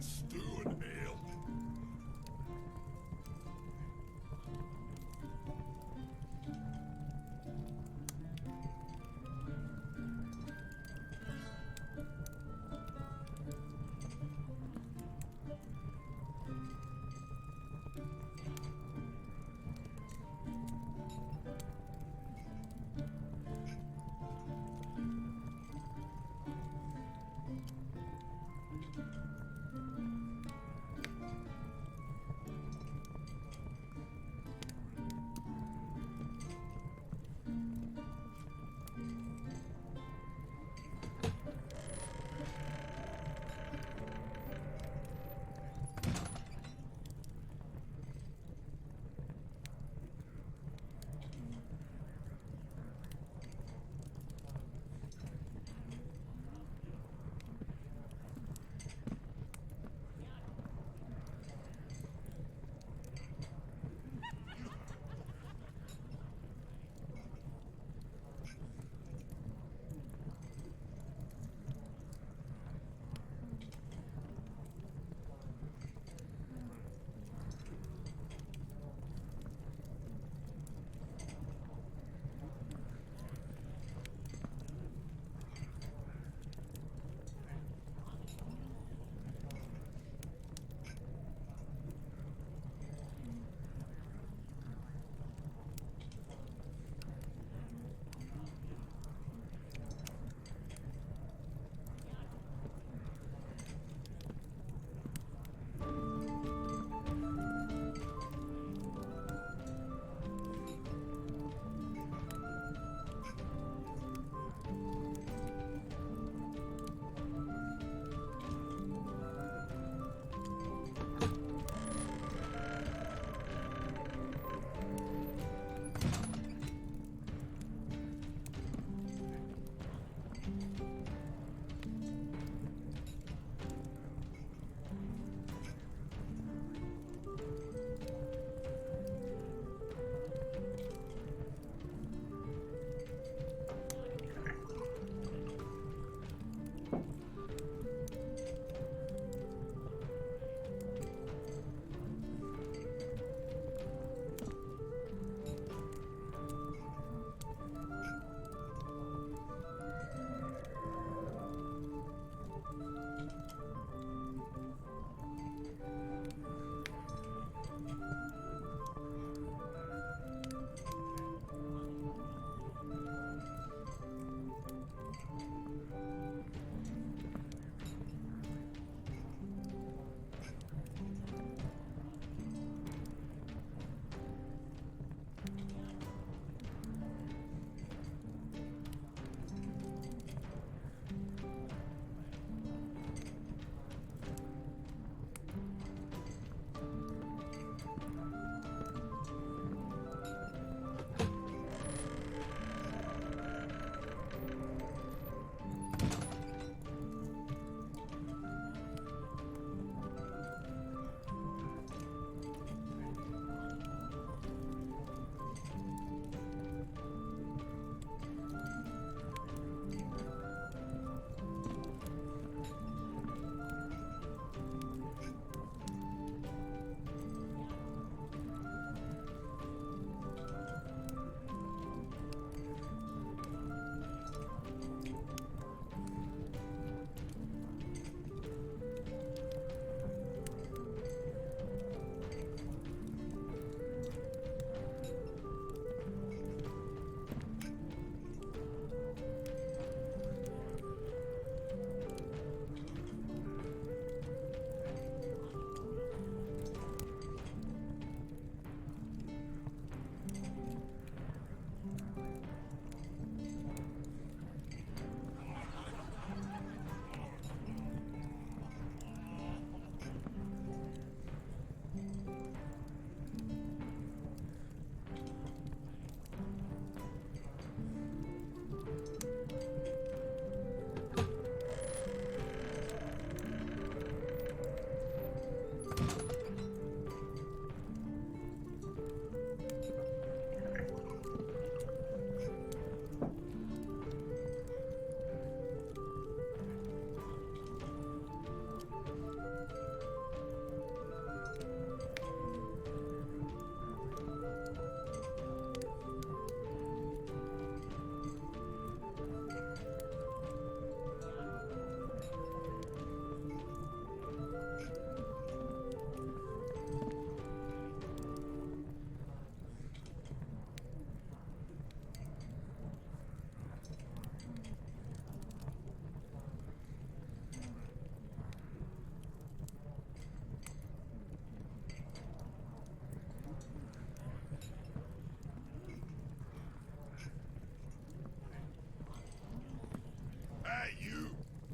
stew and ale.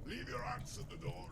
Leave your axe at the door.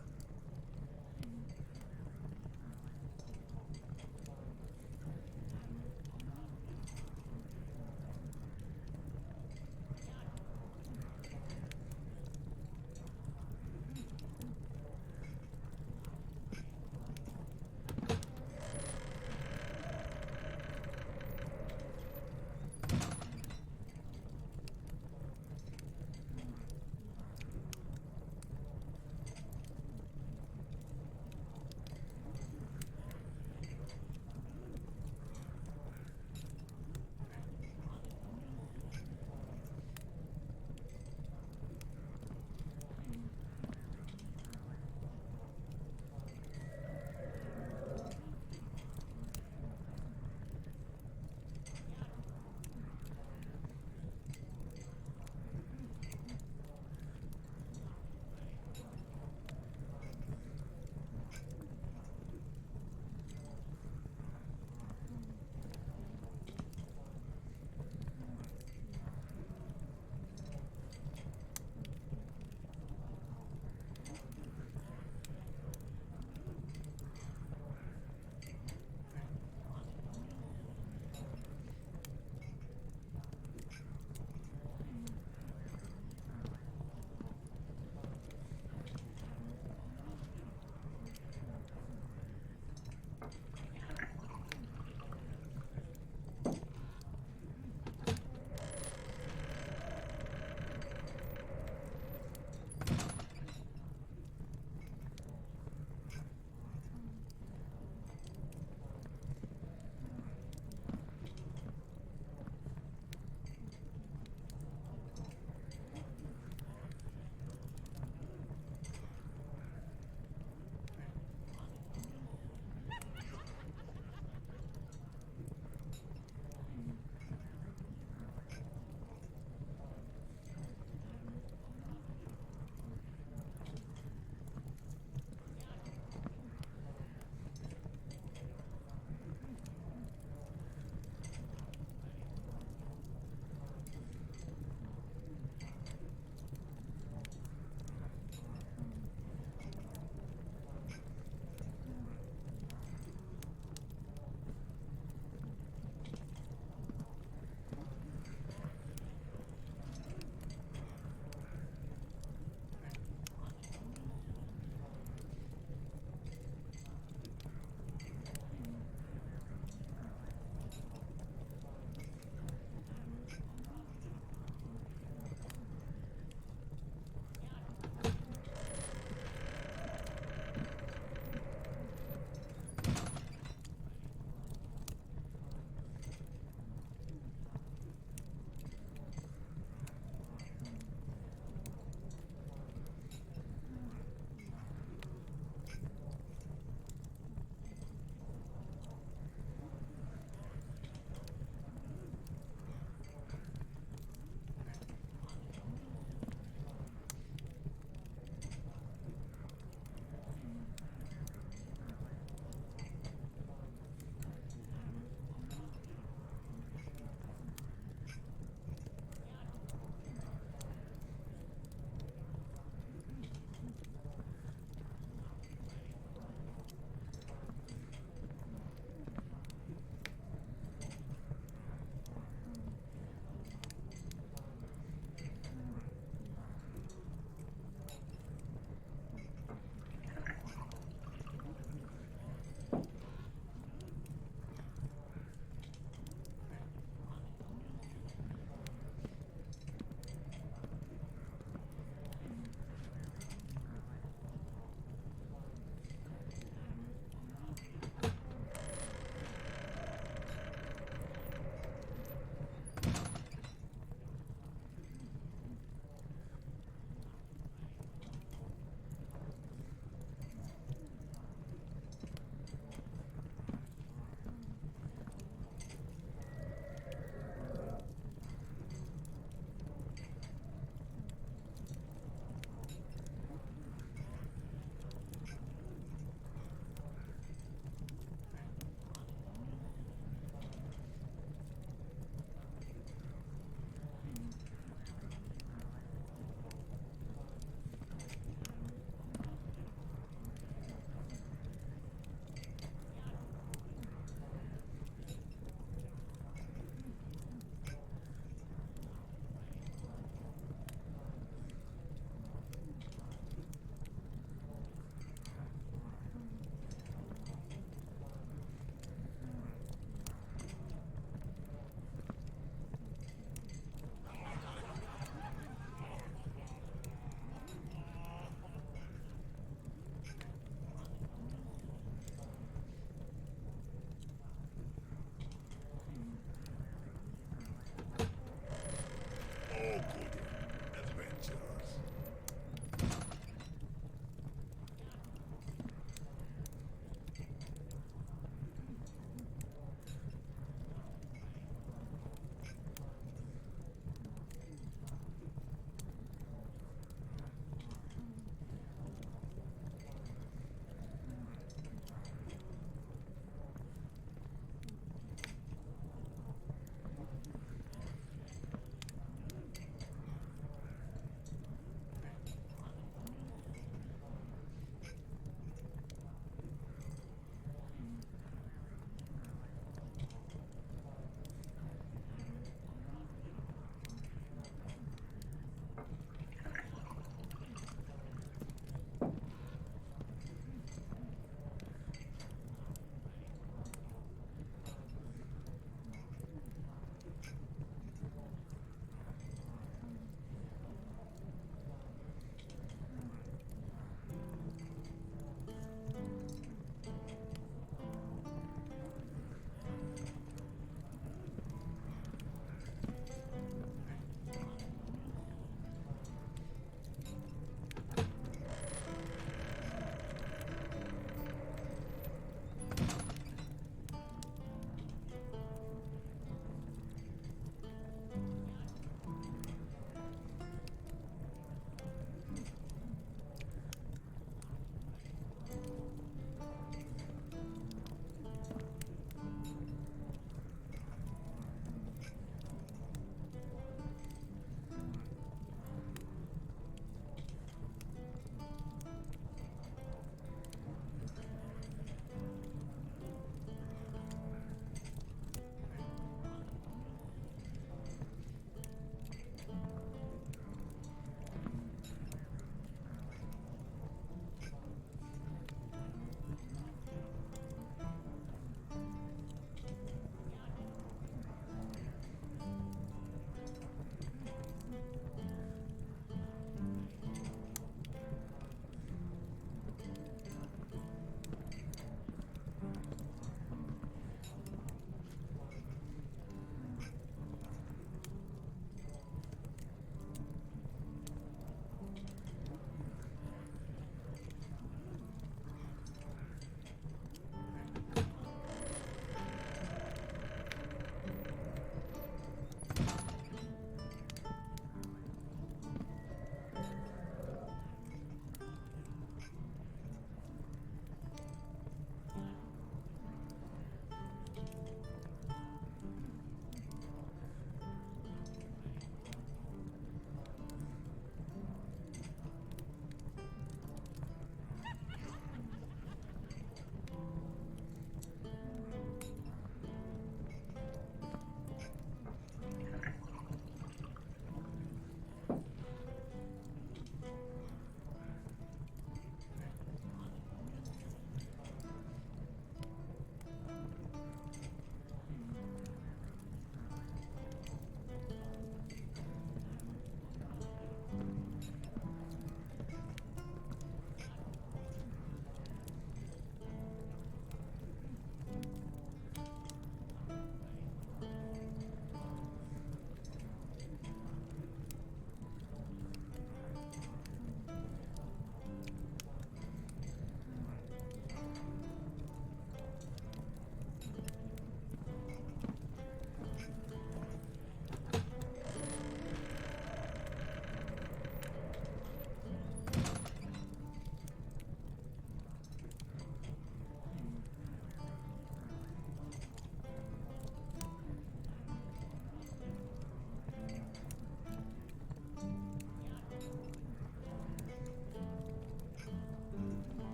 No good adventures.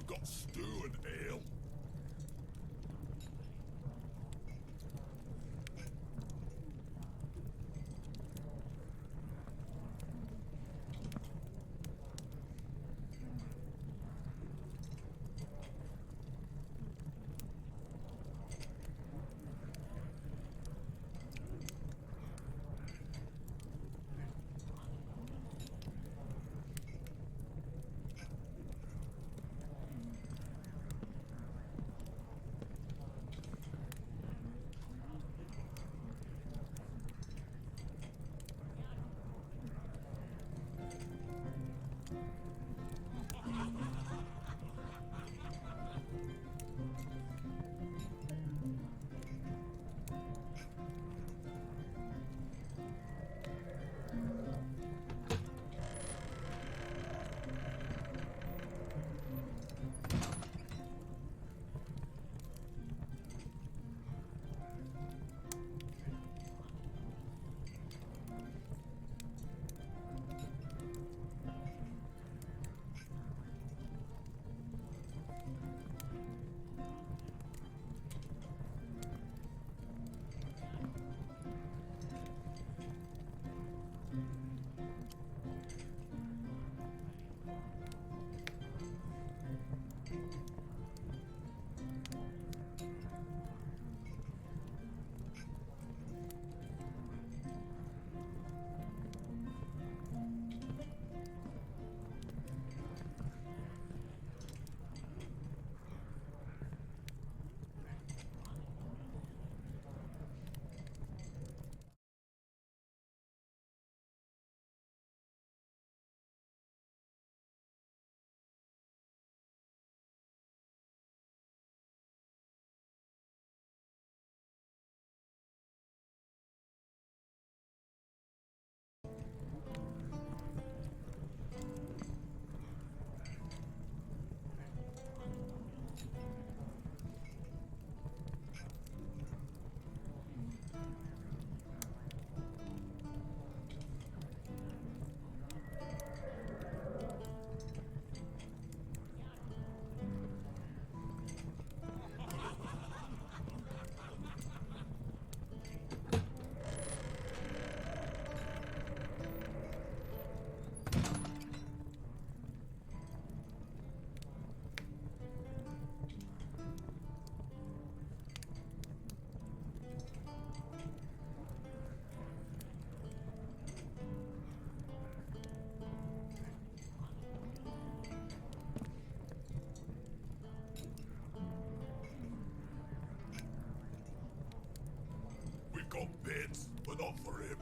got stew and ale? Got bits, but not for him.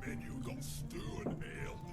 menu got stew and ale.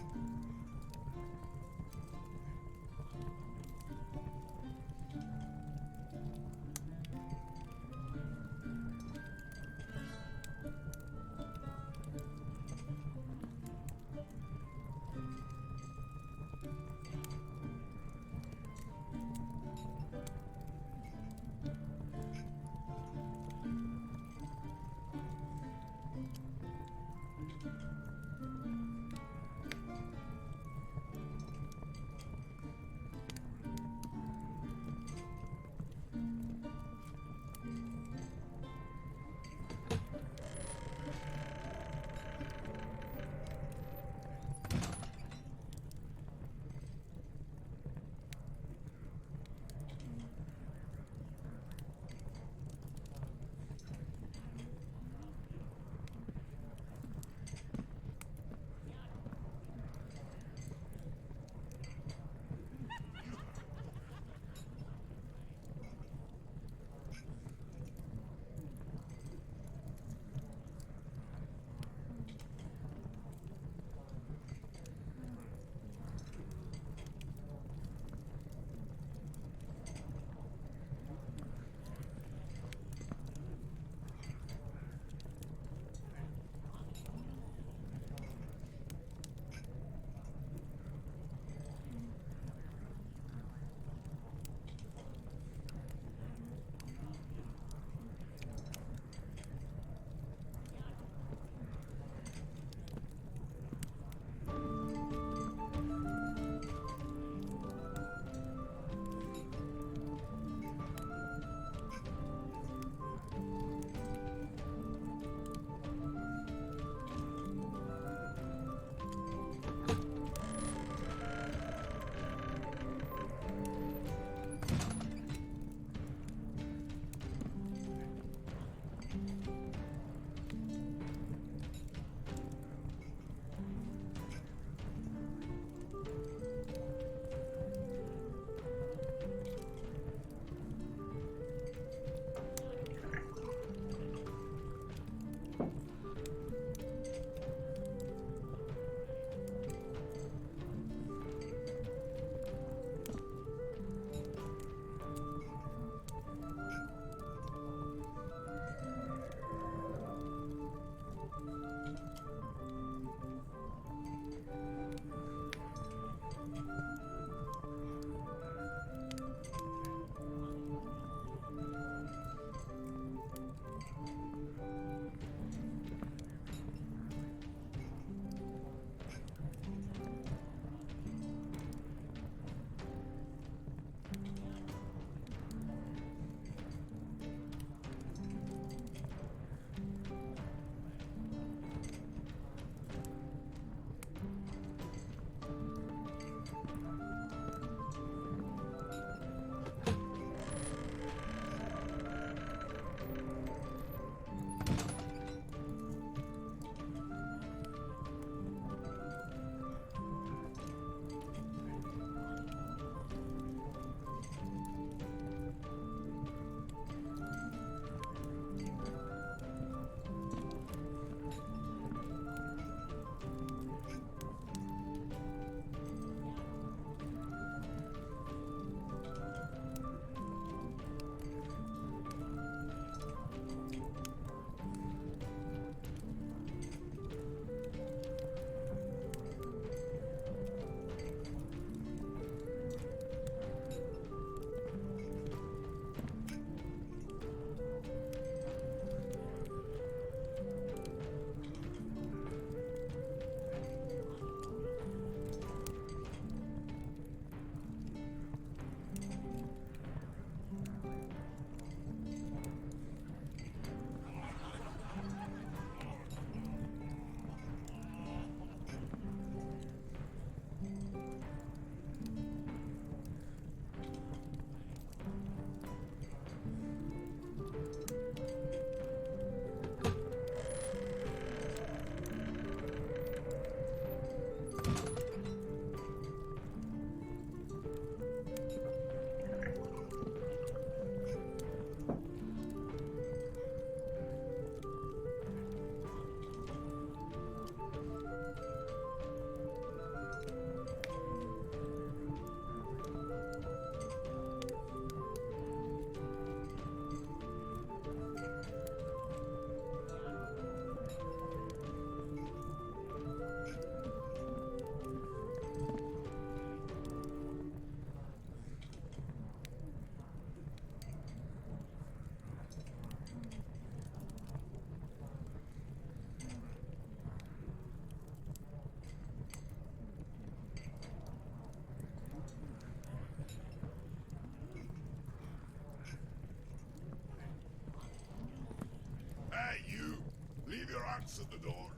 your axe at the door.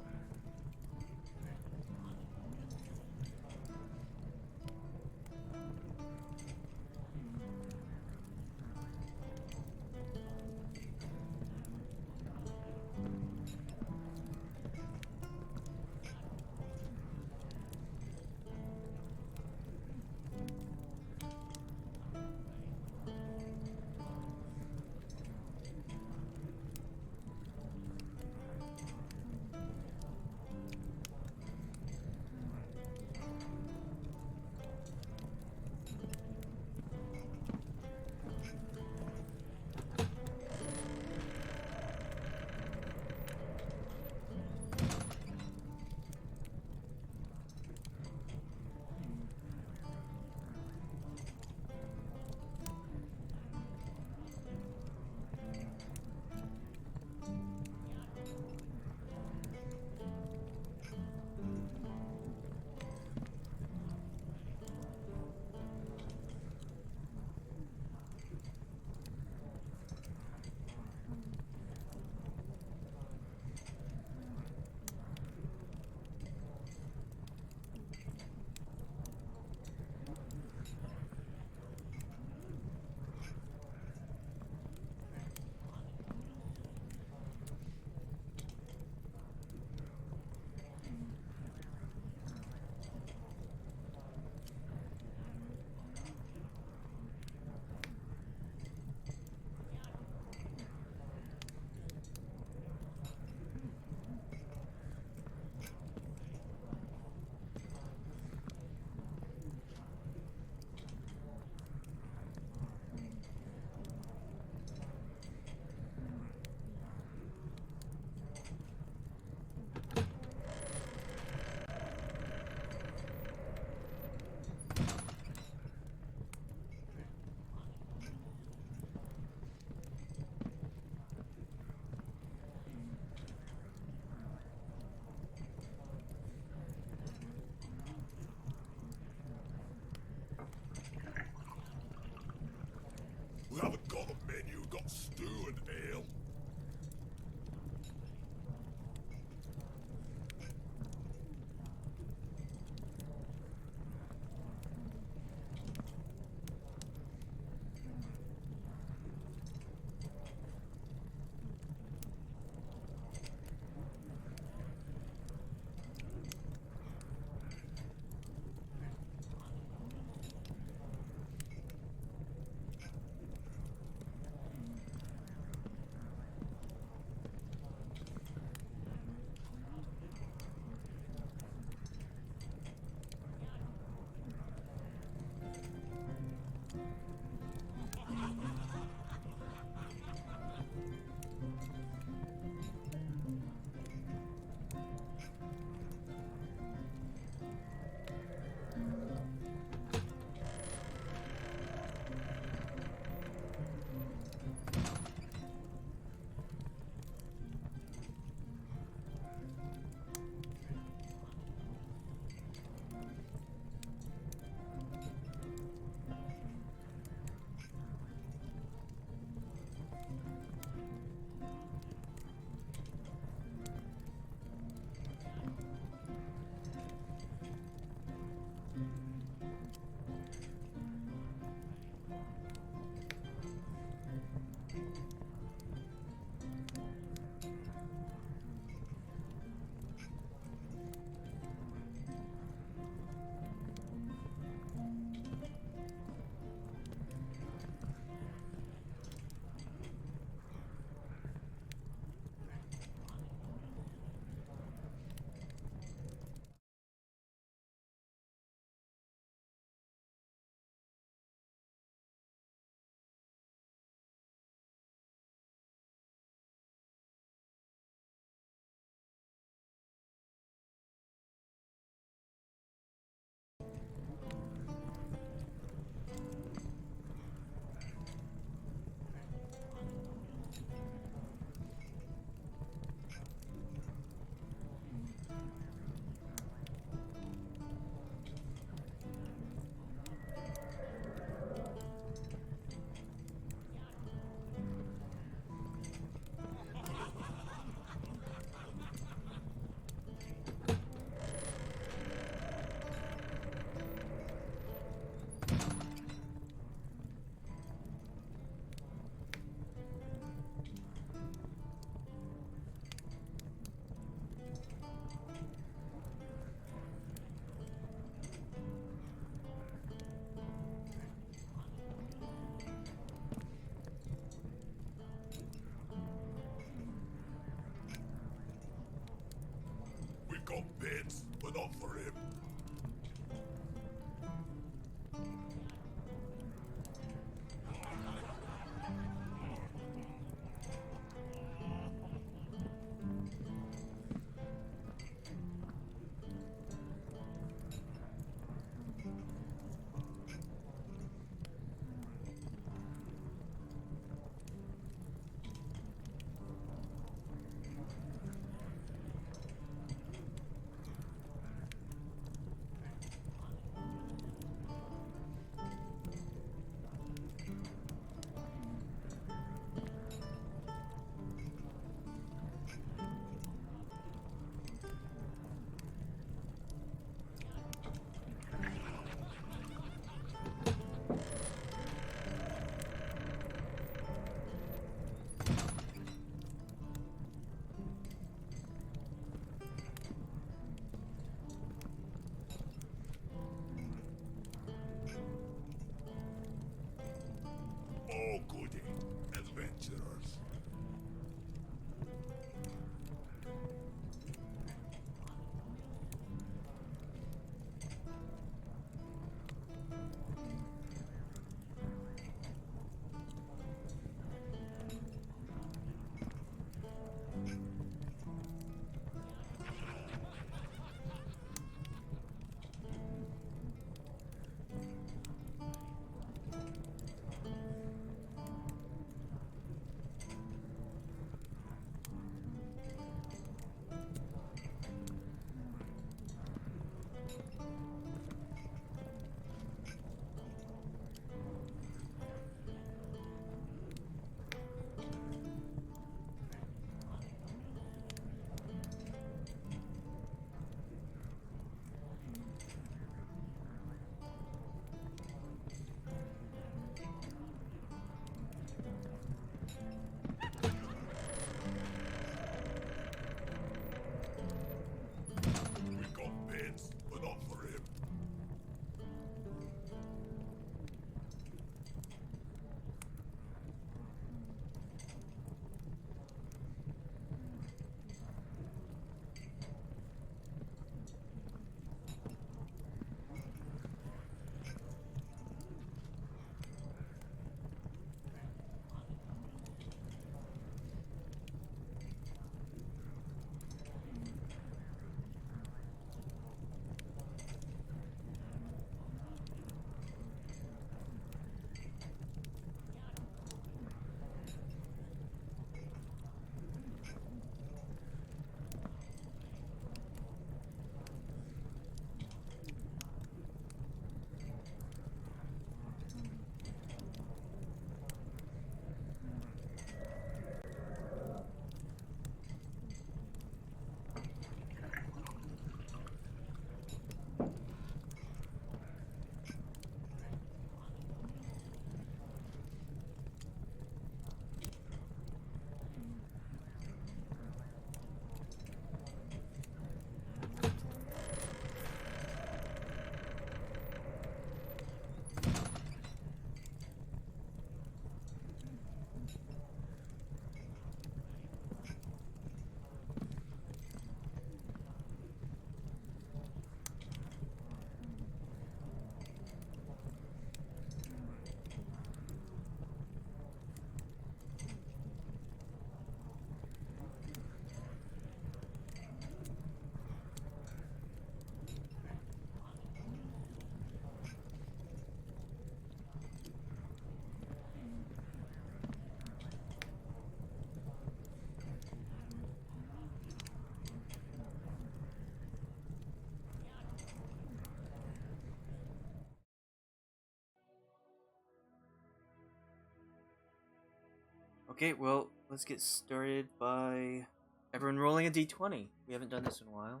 Okay, well, let's get started by everyone rolling a d20. We haven't done this in a while.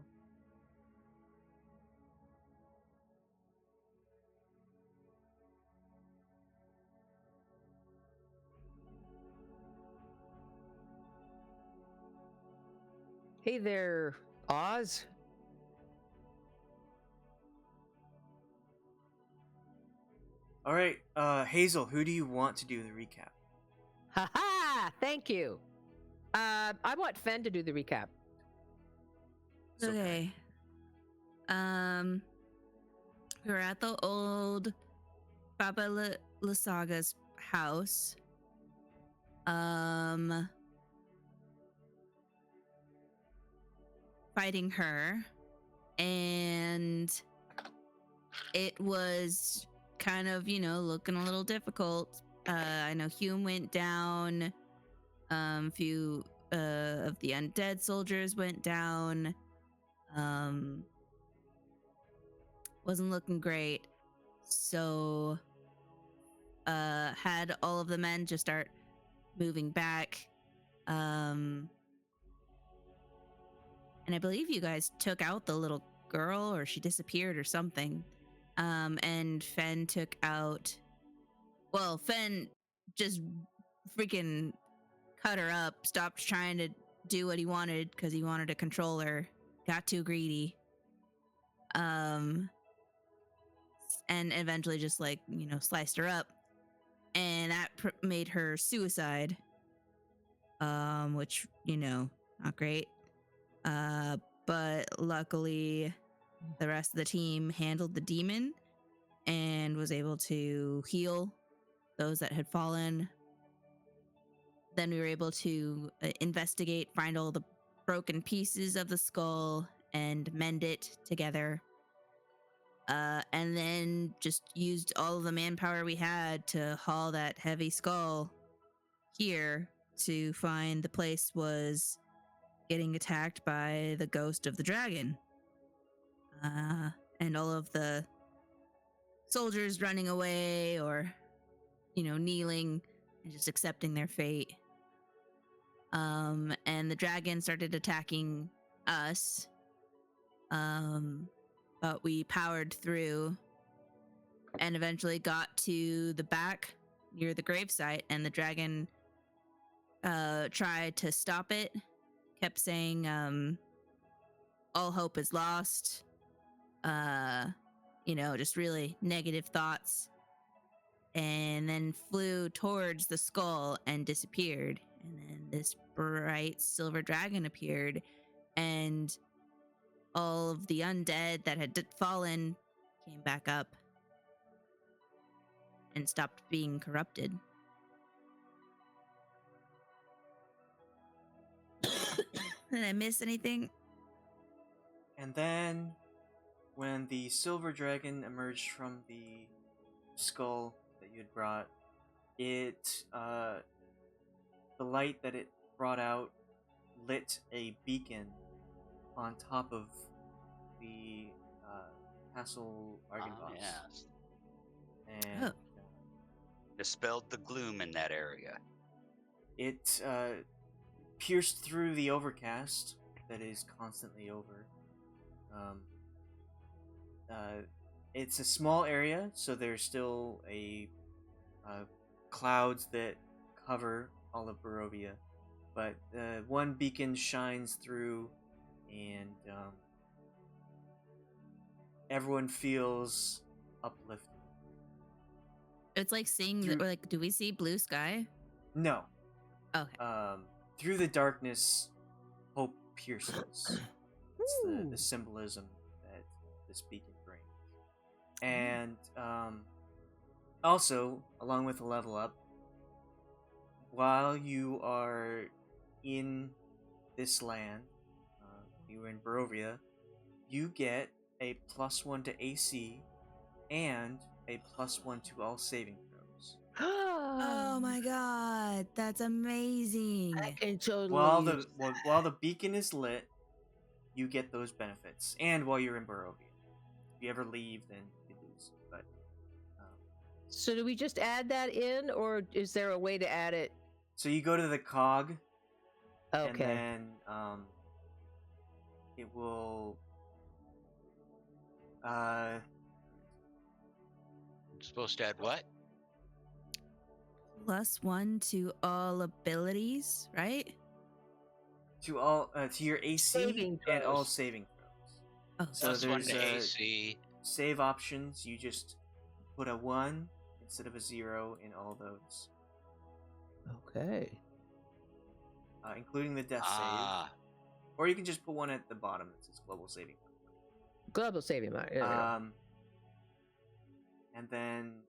Hey there, Oz. All right, Hazel, who do you want to do the recap? Ha ha! Thank you. I want Fenn to do the recap. So Okay. We were at the old Baba Lasaga's house. Fighting her, and it was kind of, looking a little difficult. I know Hume went down. Few of the undead soldiers went down. Wasn't looking great. So had all of the men just start moving back. And I believe you guys took out the little girl, or she disappeared or something. And Fenn took out, well, Fenn just freaking cut her up, stopped trying to do what he wanted because he wanted to control her, got too greedy. And eventually just sliced her up. And that made her suicide. Which, not great. But luckily the rest of the team handled the demon and was able to heal those that had fallen. Then we were able to investigate, find all the broken pieces of the skull and mend it together. And then just used all of the manpower we had to haul that heavy skull here to find the place was getting attacked by the ghost of the dragon. And all of the soldiers running away or, kneeling and just accepting their fate. And the dragon started attacking us. But we powered through and eventually got to the back near the gravesite, and the dragon tried to stop it, kept saying all hope is lost, just really negative thoughts, and then flew towards the skull and disappeared. And then this bright silver dragon appeared, and all of the undead that had fallen came back up and stopped being corrupted. Did I miss anything? And then, when the silver dragon emerged from the skull that you had brought, the light that it brought out lit a beacon on top of the Castle Argonvostholt. Yes. And Dispelled the gloom in that area. it pierced through the overcast that is constantly over. It's a small area, so there's still clouds that cover all of Barovia, but one beacon shines through, and everyone feels uplifted. It's like seeing do we see blue sky? No. Okay. Through the darkness, hope pierces. It's the symbolism that this beacon brings. And also, along with the level up, while you are in this land, you are in Barovia, you get a +1 to AC and a +1 to all saving throws. Oh my god, that's amazing. I can totally While the beacon is lit, you get those benefits, and while you're in Barovia. If you ever leave, then you lose. But So do we just add that in, or is there a way to add it So you go to the cog, and Okay. then it will. Supposed to add what? +1 to all abilities, right? To all to your AC Saving and all throws. saving throws. Oh, So Plus one there's to a AC. save options. You just put a 1 instead of a 0 in all those, Okay. including the death Ah, save. Or you can just put one at the bottom that says global saving. Global saving mark. There we go. And then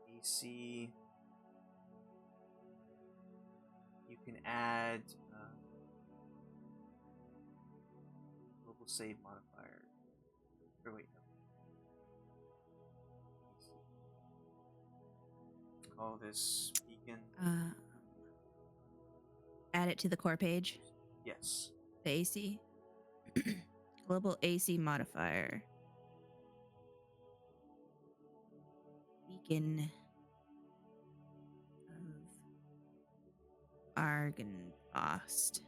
AC. You can add global save modifier. Or wait, no. Call this beacon. Add it to the core page. Yes. The AC. Global AC modifier. Beacon of Argonvostholt.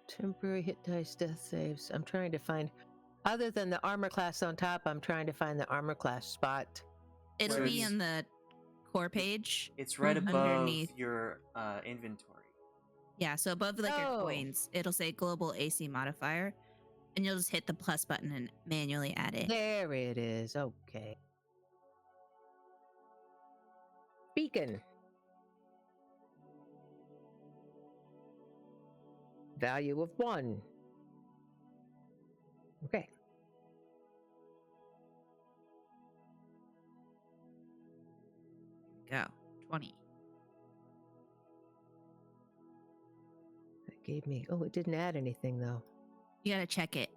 Temporary hit dice death saves. I'm trying to find, other than the armor class on top, I'm trying to find the armor class spot. It'll So be it's- on the core page. It's right above Underneath. your inventory. Yeah, so above like your Oh. coins, it'll say global AC modifier, and you'll just hit the plus button and manually add it. There it is. Okay. Beacon. Value of 1. Okay. Go. 20. That gave me. Oh, it didn't add anything though. You gotta check it,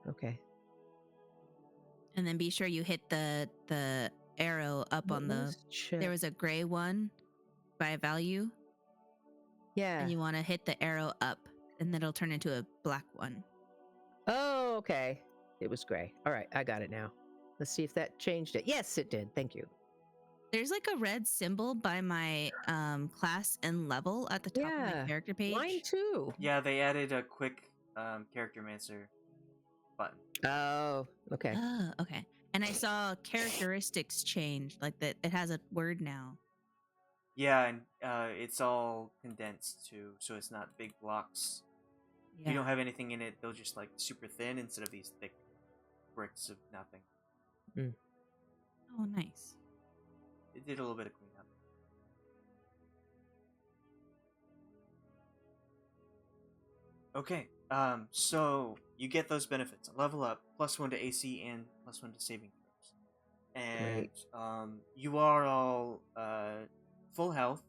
Okay. and then be sure you hit the arrow up on the. Let's check. There was a gray one by value, Yeah. and you want to hit the arrow up, and then it'll turn into a black one. Oh, okay. It was gray. All right, I got it now. Let's see if that changed it. Yes, it did. Thank you. There's like a red symbol by my class and level at the top of Yeah, my character page. Mine too. Yeah, they added a quick character mancer button. Oh, okay. Oh, okay. And I saw characteristics change, like that it has a word now. Yeah, and it's all condensed too, so it's not big blocks. If you don't have anything in it, they'll just like super thin instead of these thick bricks of nothing. Oh, nice. It did a little bit of cleanup. Okay, so you get those benefits: a level up, +1 to AC, and +1 to saving throws. And you are all full health.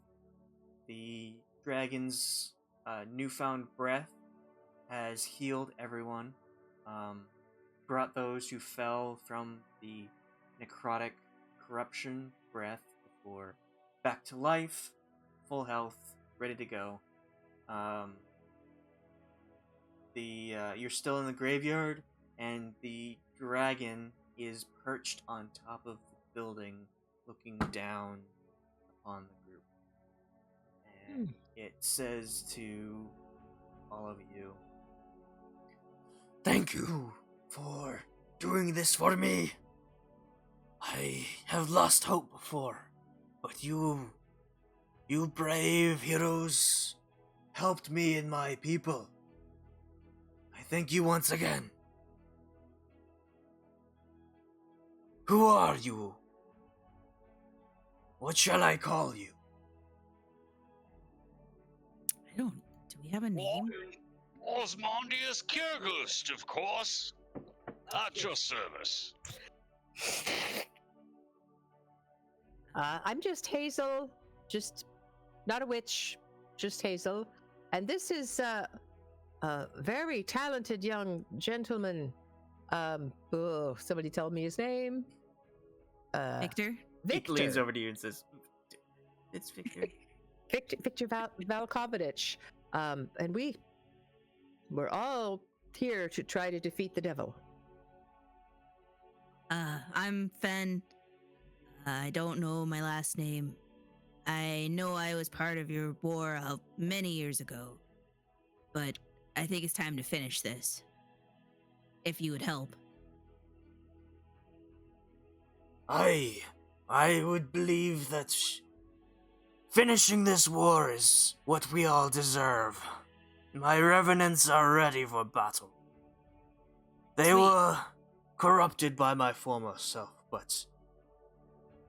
The dragon's newfound breath has healed everyone, brought those who fell from the necrotic corruption breath before back to life, full health, ready to go. You're still in the graveyard, and the dragon is perched on top of the building, looking down upon the group. And it says to all of you, "Thank you for doing this for me. I have lost hope before, but you brave heroes helped me and my people. I thank you once again. Who are you? What shall I call you?" I don't. Do we have a name? Osmondius Kyrgust, of course. At your service. I'm just Hazel, just not a witch, just Hazel. And this is a very talented young gentleman. Somebody tell me his name. Victor? Victor. He leans over to you and says, "It's Victor." Victor Valkovich. And we're all here to try to defeat the devil. I'm Fenn. I don't know my last name. I know I was part of your war many years ago, but I think it's time to finish this. If you would help. I would believe that finishing this war is what we all deserve. My revenants are ready for battle. They Sweet. were corrupted by my former self, but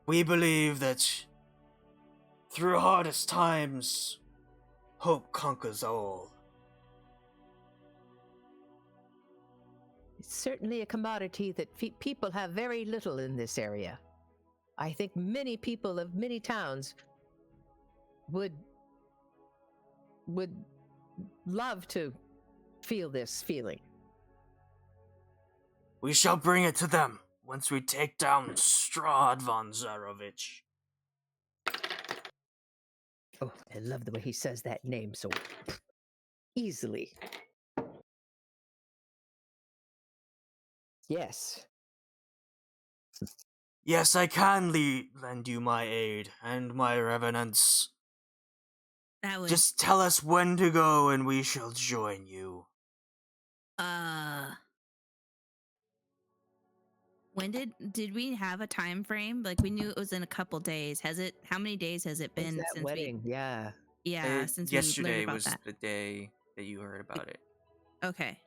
we believe that through hardest times, hope conquers all. It's certainly a commodity that people have very little in this area. I think many people of many towns would love to feel this feeling. We shall bring it to them once we take down Strahd Von Zarovich. Oh, I love the way he says that name so easily. Yes. Yes, I can lend you my aid and my revenants. That would Just tell us when to go and we shall join you. when did we have a time frame? Like we knew it was in a couple days. How many days has it been That since wedding, yeah. since we learned Yesterday about was that? the day that you heard about it. Okay.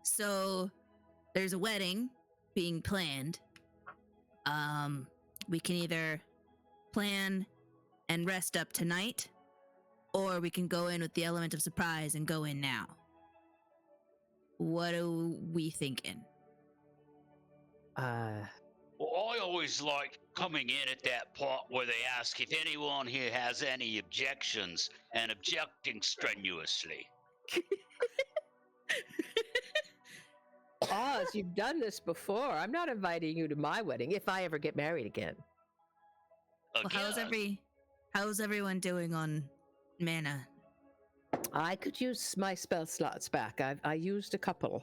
So there's a wedding being planned. We can either plan and rest up tonight, or we can go in with the element of surprise and go in now. What are we thinking? Well, I always like coming in at that part where they ask if anyone here has any objections and objecting strenuously. Oz, you've done this before. I'm not inviting you to my wedding if I ever get married again. Well, how's everyone doing on mana? I could use my spell slots back. I used a couple.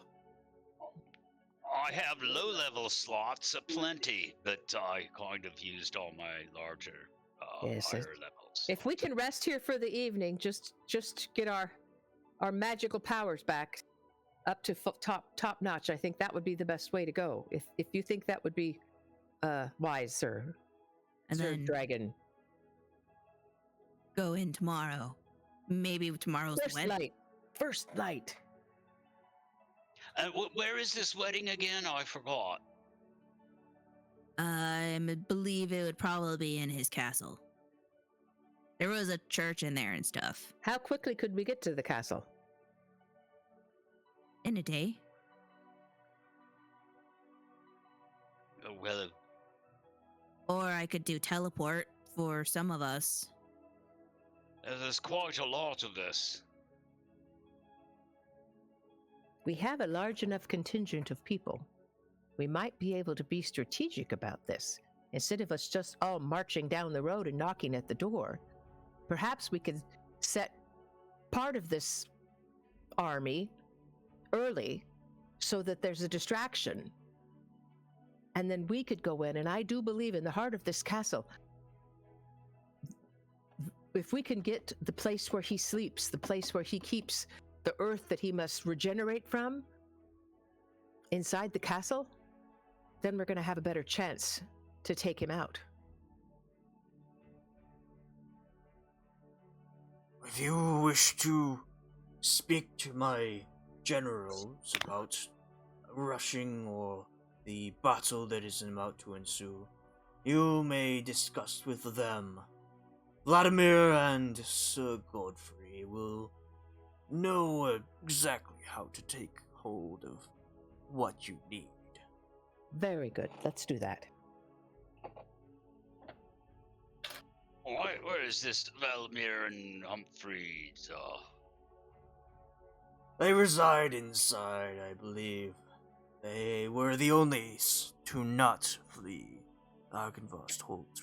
I have low-level slots aplenty, but I kind of used all my larger, Yes, higher levels. If we can rest here for the evening, just get our magical powers back up to top notch, I think that would be the best way to go. If you think that would be wise, sir. And Sir then Dragon. go in tomorrow. Maybe tomorrow's the wedding. First light. And where is this wedding again? I forgot. I believe it would probably be in his castle. There was a church in there and stuff. How quickly could we get to the castle? In a day. Well, Or I could do teleport for some of us. there's quite a lot of this. We have a large enough contingent of people. We might be able to be strategic about this. Instead of us just all marching down the road and knocking at the door, perhaps we could set part of this army early so that there's a distraction. And then we could go in, and I do believe in the heart of this castle, if we can get the place where he sleeps, the place where he keeps the earth that he must regenerate from inside the castle, then we're going to have a better chance to take him out. If you wish to speak to my generals about rushing or the battle that is about to ensue, you may discuss with them. Vladimir and Sir Godfrey will know exactly how to take hold of what you need. Very good. Let's do that. Where is this Valmir and Humphreys? They reside inside, I believe. They were the only to not flee Argonvostholt.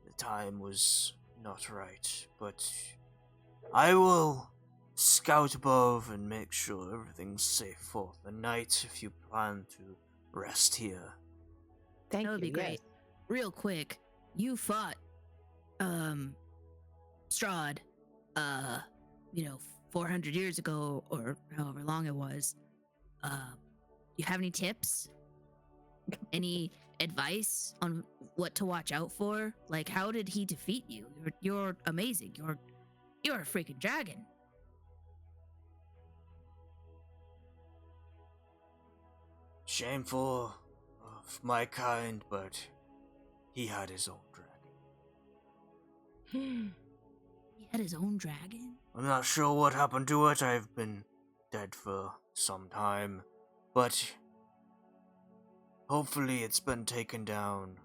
The time was not right, but I will scout above and make sure everything's safe for the night if you plan to rest here. Thank That would you. be great. Yes. Real quick, you fought, Strahd, 400 years ago or however long it was. You have any tips? Any advice on what to watch out for? Like, how did he defeat you? You're amazing. You're a freaking dragon. Shameful of my kind, but he had his own dragon. He had his own dragon? I'm not sure what happened to it. I've been dead for some time, but hopefully it's been taken down.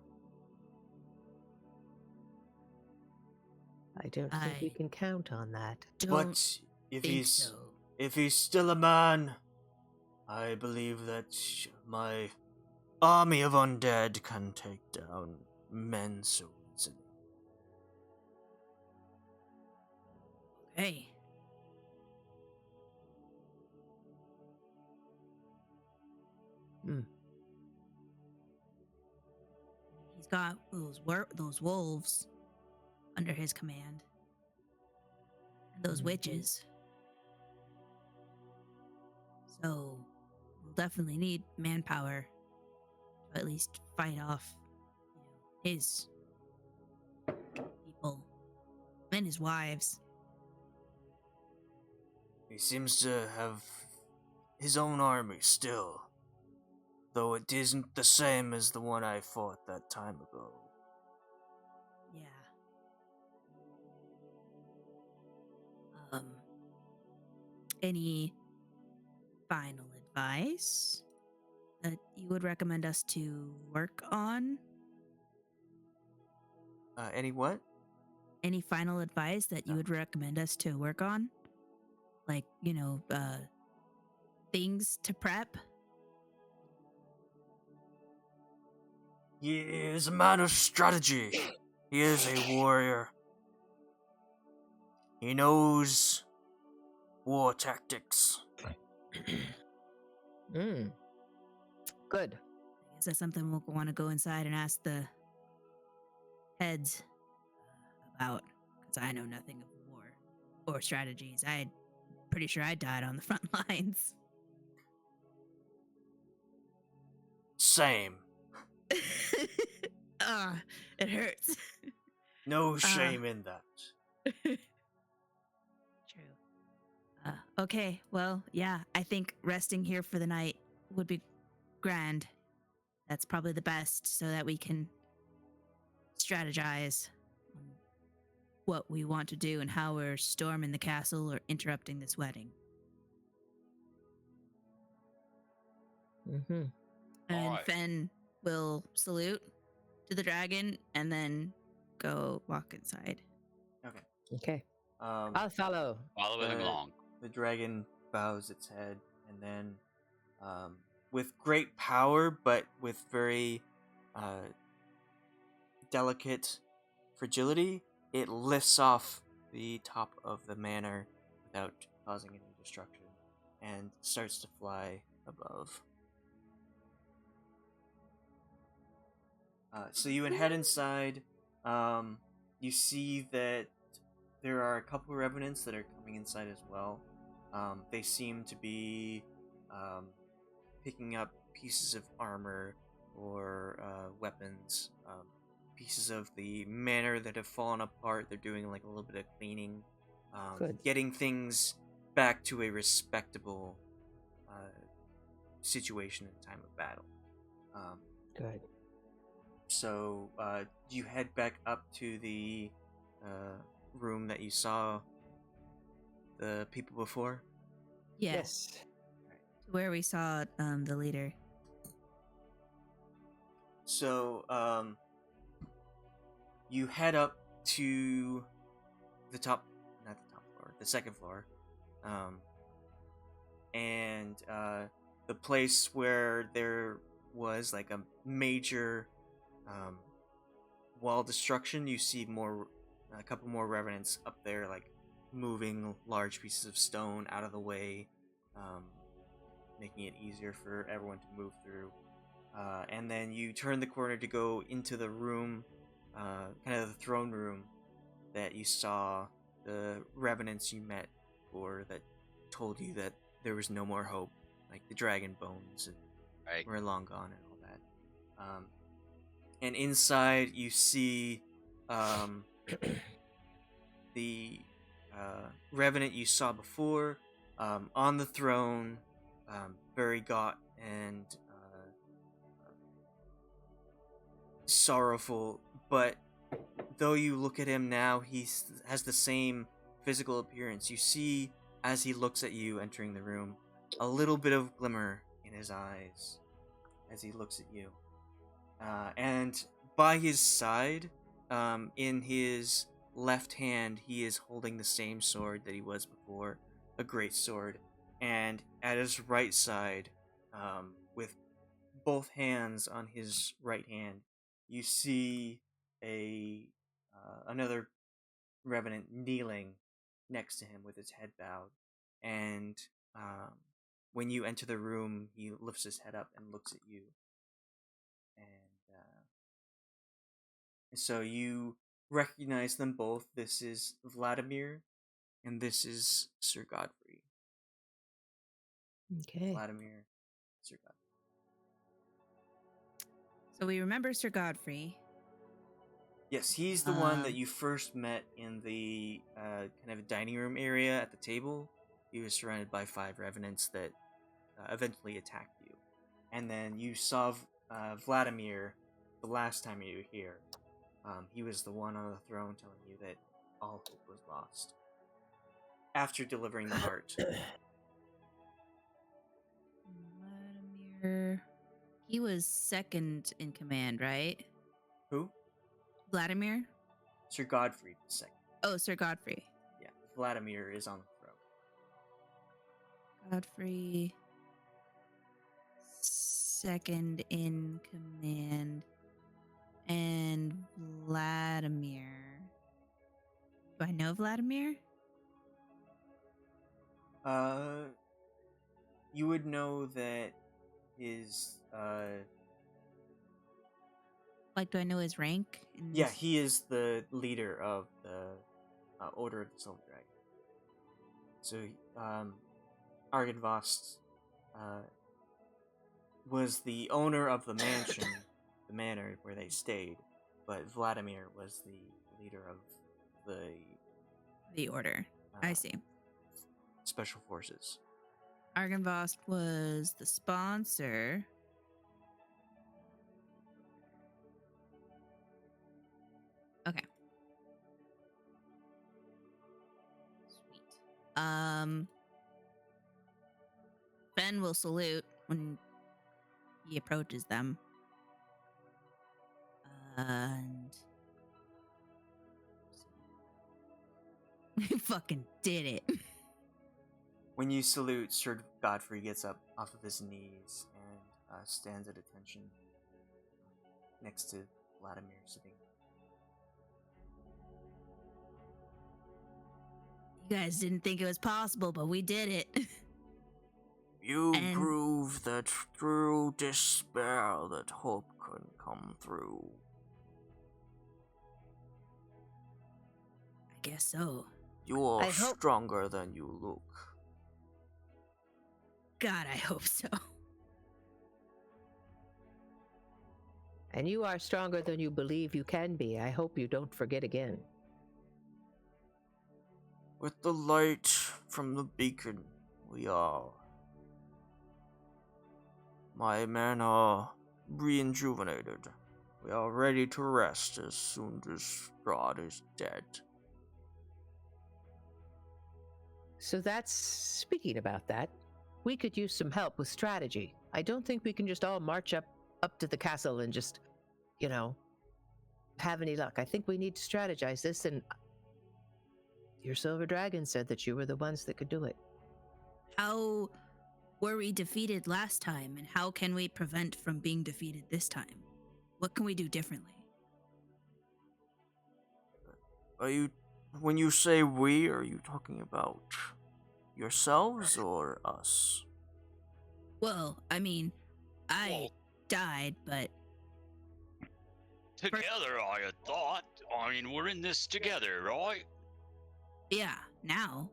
I don't think we can count on that. But if think he's so. if he's still a man, I believe that my army of undead can take down men so easily. Hey. He's got those wolves under his command. And those witches. So we'll definitely need manpower to at least fight off his people and his wives. He seems to have his own army still, though it isn't the same as the one I fought that time ago. Yeah. Any final advice that you would recommend us to work on? Any what? Any final advice that you would recommend us to work on? Like, things to prep? He is a man of strategy. He is a warrior. He knows war tactics. Good. I guess that's something we'll want to go inside and ask the heads about, because I know nothing of war or strategies. I'm pretty sure I died on the front lines. Same. It hurts. No shame in that. True. Okay, well, yeah, I think resting here for the night would be grand. That's probably the best, so that we can strategize on what we want to do and how we're storming the castle or interrupting this wedding. Mm-hmm. And Alright. Fenn will salute to the dragon and then go walk inside. Okay. Okay. Um, I'll follow. Following Uh, along. the dragon bows its head, and then, with great power, but with very delicate fragility, it lifts off the top of the manor without causing any destruction, and starts to fly above. So you head inside. You see that there are a couple of revenants that are coming inside as well. They seem to be picking up pieces of armor or weapons, pieces of the manor that have fallen apart. They're doing like a little bit of cleaning, Good. getting things back to a respectable situation in time of battle. Good. So you head back up to the room that you saw the people before? Yeah. Yes. Where we saw the leader. So you head up to the top, not the top floor, the second floor, and the place where there was like a major wall destruction. You see a couple more revenants up there, like moving large pieces of stone out of the way, making it easier for everyone to move through. And then you turn the corner to go into the room, kind of the throne room that you saw the revenants you met before that told you that there was no more hope, like the dragon bones Right. were long gone and all that. And inside you see the revenant you saw before on the throne, very gaunt and sorrowful, but though you look at him now, he has the same physical appearance. You see, as he looks at you entering the room, a little bit of glimmer in his eyes as he looks at you. And by his side, in his left hand, he is holding the same sword that he was before, a great sword. And at his right side, with both hands on his right hand, you see another revenant kneeling next to him with his head bowed. And when you enter the room, he lifts his head up and looks at you. And so you recognize them both. This is Vladimir, and this is Sir Godfrey. Okay. Vladimir, Sir Godfrey. So we remember Sir Godfrey. Yes, he's the one that you first met in the kind of dining room area at the table. He was surrounded by 5 revenants that eventually attacked you. And then you saw Vladimir the last time you were here. He was the one on the throne telling you that all hope was lost. After delivering the heart. Vladimir. He was second in command, right? Who? Vladimir? Sir Godfrey II. Oh, Sir Godfrey. Yeah, Vladimir is on the throne. Godfrey. Second in command. And Vladimir. Do I know Vladimir? You would know that his Like, do I know his rank? yeah, he is the leader of the Order of the Silver Dragon. So, Argonvostholt was the owner of the mansion, the manor where they stayed, but Vladimir was the leader of The order. I see. Special Forces. Argonvost was the sponsor. Okay. Sweet. Fenn will salute when he approaches them. And we fucking did it. When you salute, Sir Godfrey gets up off of his knees and stands at attention next to Vladimir sitting. You guys didn't think it was possible, but we did it. You And- prove that through despair that hope can come through. I guess so. You are I hope- stronger than you look. God, I hope so. And you are stronger than you believe you can be. I hope you don't forget again. With the light from the beacon, we are. My men are rejuvenated. We are ready to rest as soon as Strahd is dead. So that's speaking about that. We could use some help with strategy. I don't think we can just all march up to the castle and just, have any luck. I think we need to strategize this, and your silver dragon said that you were the ones that could do it. How were we defeated last time, and how can we prevent from being defeated this time? What can we do differently? Are you When you say we, are you talking about yourselves or us? Well, I mean, I Well, died, but together, I had thought. I mean, we're in this together, right? yeah, now.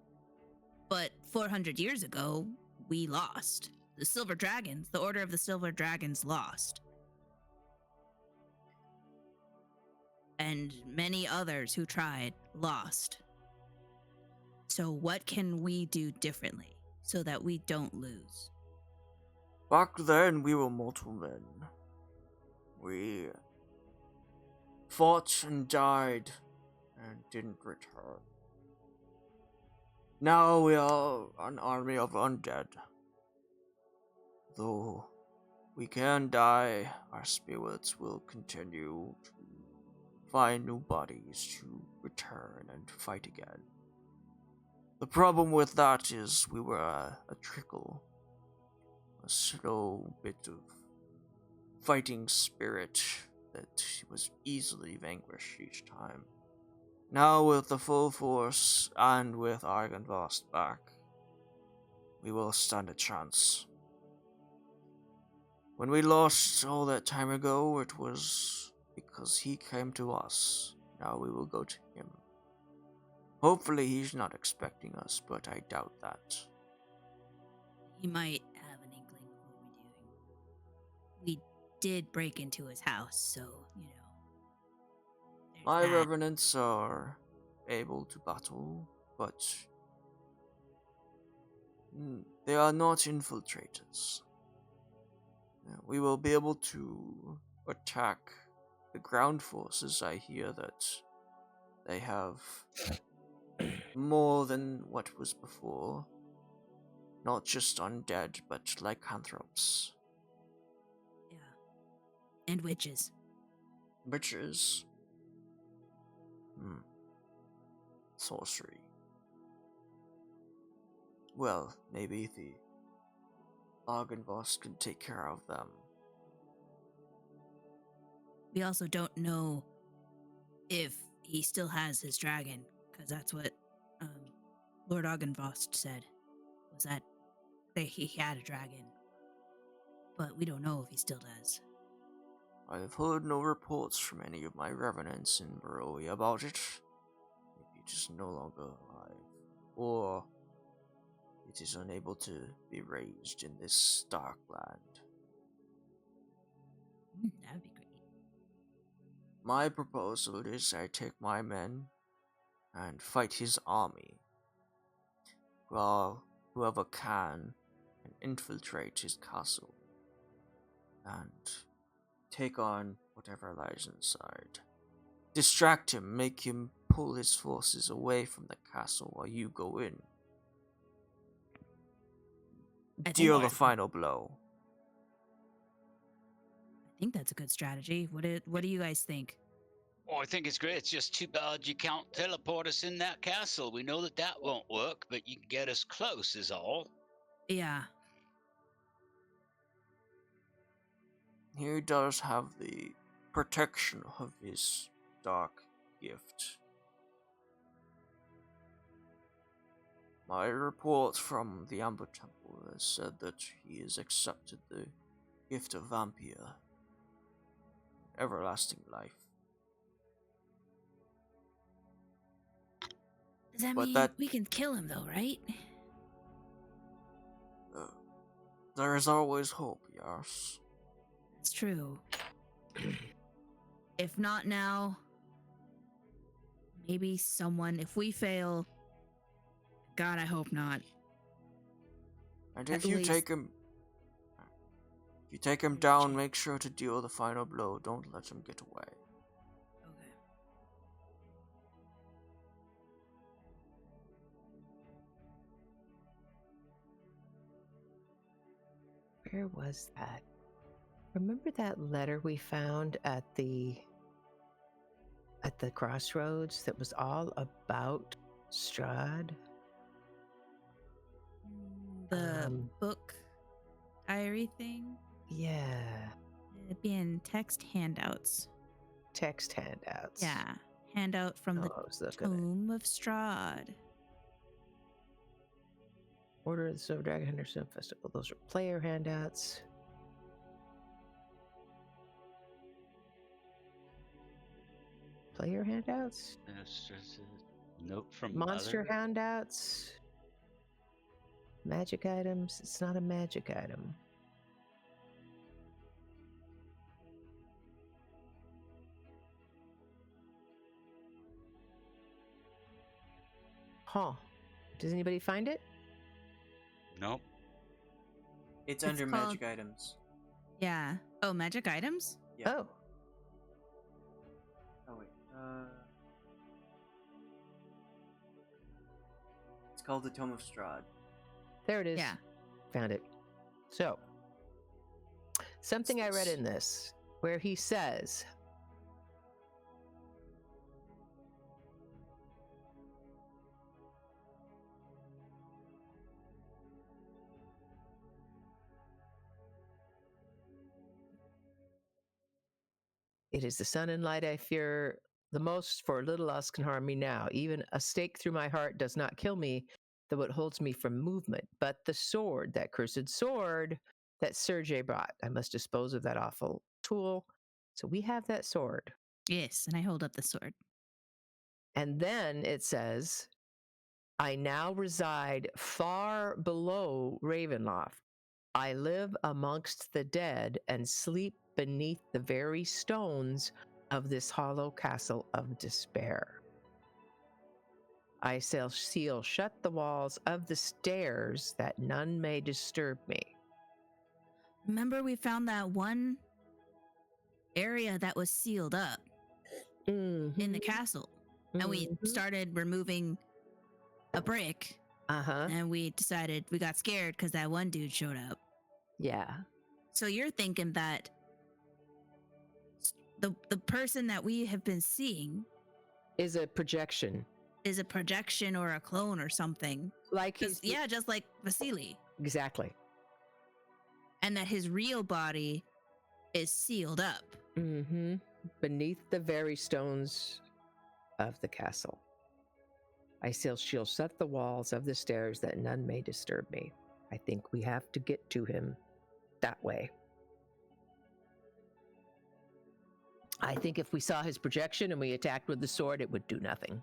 But 400 years ago, we lost. The Silver Dragons, the Order of the Silver Dragons lost. And many others who tried lost. So what can we do differently so that we don't lose? Back then, we were mortal men. We fought and died and didn't return. Now we are an army of undead. Though we can die, our spirits will continue to find new bodies to return and fight again. The problem with that is we were a trickle, a slow bit of fighting spirit that was easily vanquished each time. Now with the full force and with Argonvost back, we will stand a chance. When we lost all that time ago, it was because he came to us. Now we will go to him. Hopefully he's not expecting us, but I doubt that. He might have an inkling of what we're doing. We did break into his house, so, you know. there's My that. revenants are able to battle, but they are not infiltrators. We will be able to attack the ground forces. I hear that they have more than what was before. Not just undead, but lycanthropes. Yeah. And witches. Witches. Sorcery. Well, maybe the Argonvost can take care of them. We also don't know if he still has his dragon, because that's what Lord Argonvost said, was that he had a dragon. But we don't know if he still does. I have heard no reports from any of my revenants in Barovia about it. Maybe it is no longer alive, or it is unable to be raised in this dark land. That would be great. My proposal is I take my men and fight his army, while whoever can infiltrate his castle and take on whatever lies inside. Distract him, make him pull his forces away from the castle while you go in. Deal the final blow. I think that's a good strategy. What do you guys think? Oh, I think it's great. It's just too bad you can't teleport us in that castle. We know that that won't work, but you can get us close, is all. Yeah. He does have the protection of his dark gift. My report from the Amber Temple has said that he has accepted the gift of Vampire, everlasting life. Does that But mean we can kill him, though, right? There is always hope, yes. It's true. If not now, maybe someone, if we fail, God, I hope not. And At if you least- take him down, make sure to deal the final blow. Don't let him get away. Okay. Where was that? Remember that letter we found at the crossroads that was all about Strahd? The Um, book diary thing? Yeah, It'd be in text handouts. text handouts. Yeah. handout from the Oh, I was looking at Tomb of Strahd. Order of the Silver Dragon Hunter Stone Festival. Those are player handouts. Player handouts? That's just a note from Monster Mother. handouts? Magic items? It's not a magic item. Huh. Does anybody find it? Nope. It's It's under called- magic items. Yeah. Oh, magic items? Yeah. Oh. Oh wait. It's called the Tome of Strahd. There it is. Yeah. Found it. So, something I read in this where he says, "It is the sun and light I fear the most, for little else can harm me now. Even a stake through my heart does not kill me, though it holds me from movement. But the sword, that cursed sword that Sergei brought, I must dispose of that awful tool." So we have that sword. Yes, and I hold up the sword. And then it says, "I now reside far below Ravenloft. I live amongst the dead and sleep beneath the very stones of this hollow castle of despair. I shall seal shut the walls of the stairs that none may disturb me." Remember, we found that one area that was sealed up in the castle, and we started removing a brick, Uh-huh. and we decided we got scared because that one dude showed up. Yeah. So you're thinking that the person that we have been seeing Is a projection. is a projection or a clone or something. Like he's Yeah, just like Vasily. Exactly. And that his real body is sealed up. Mm-hmm. Beneath the very stones of the castle. I shall shut the walls of the stairs that none may disturb me. I think we have to get to him that way. I think if we saw his projection and we attacked with the sword, it would do nothing.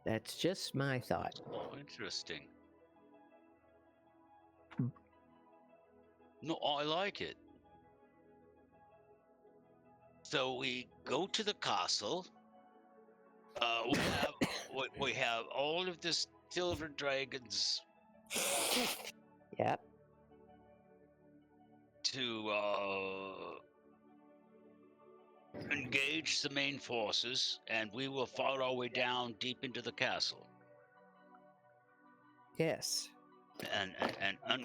That's just my thought. Oh, interesting. No, I like it. So we go to the castle. We have all of this silver dragons Yep. to engage the main forces, and we will fight our way down deep into the castle Yes. and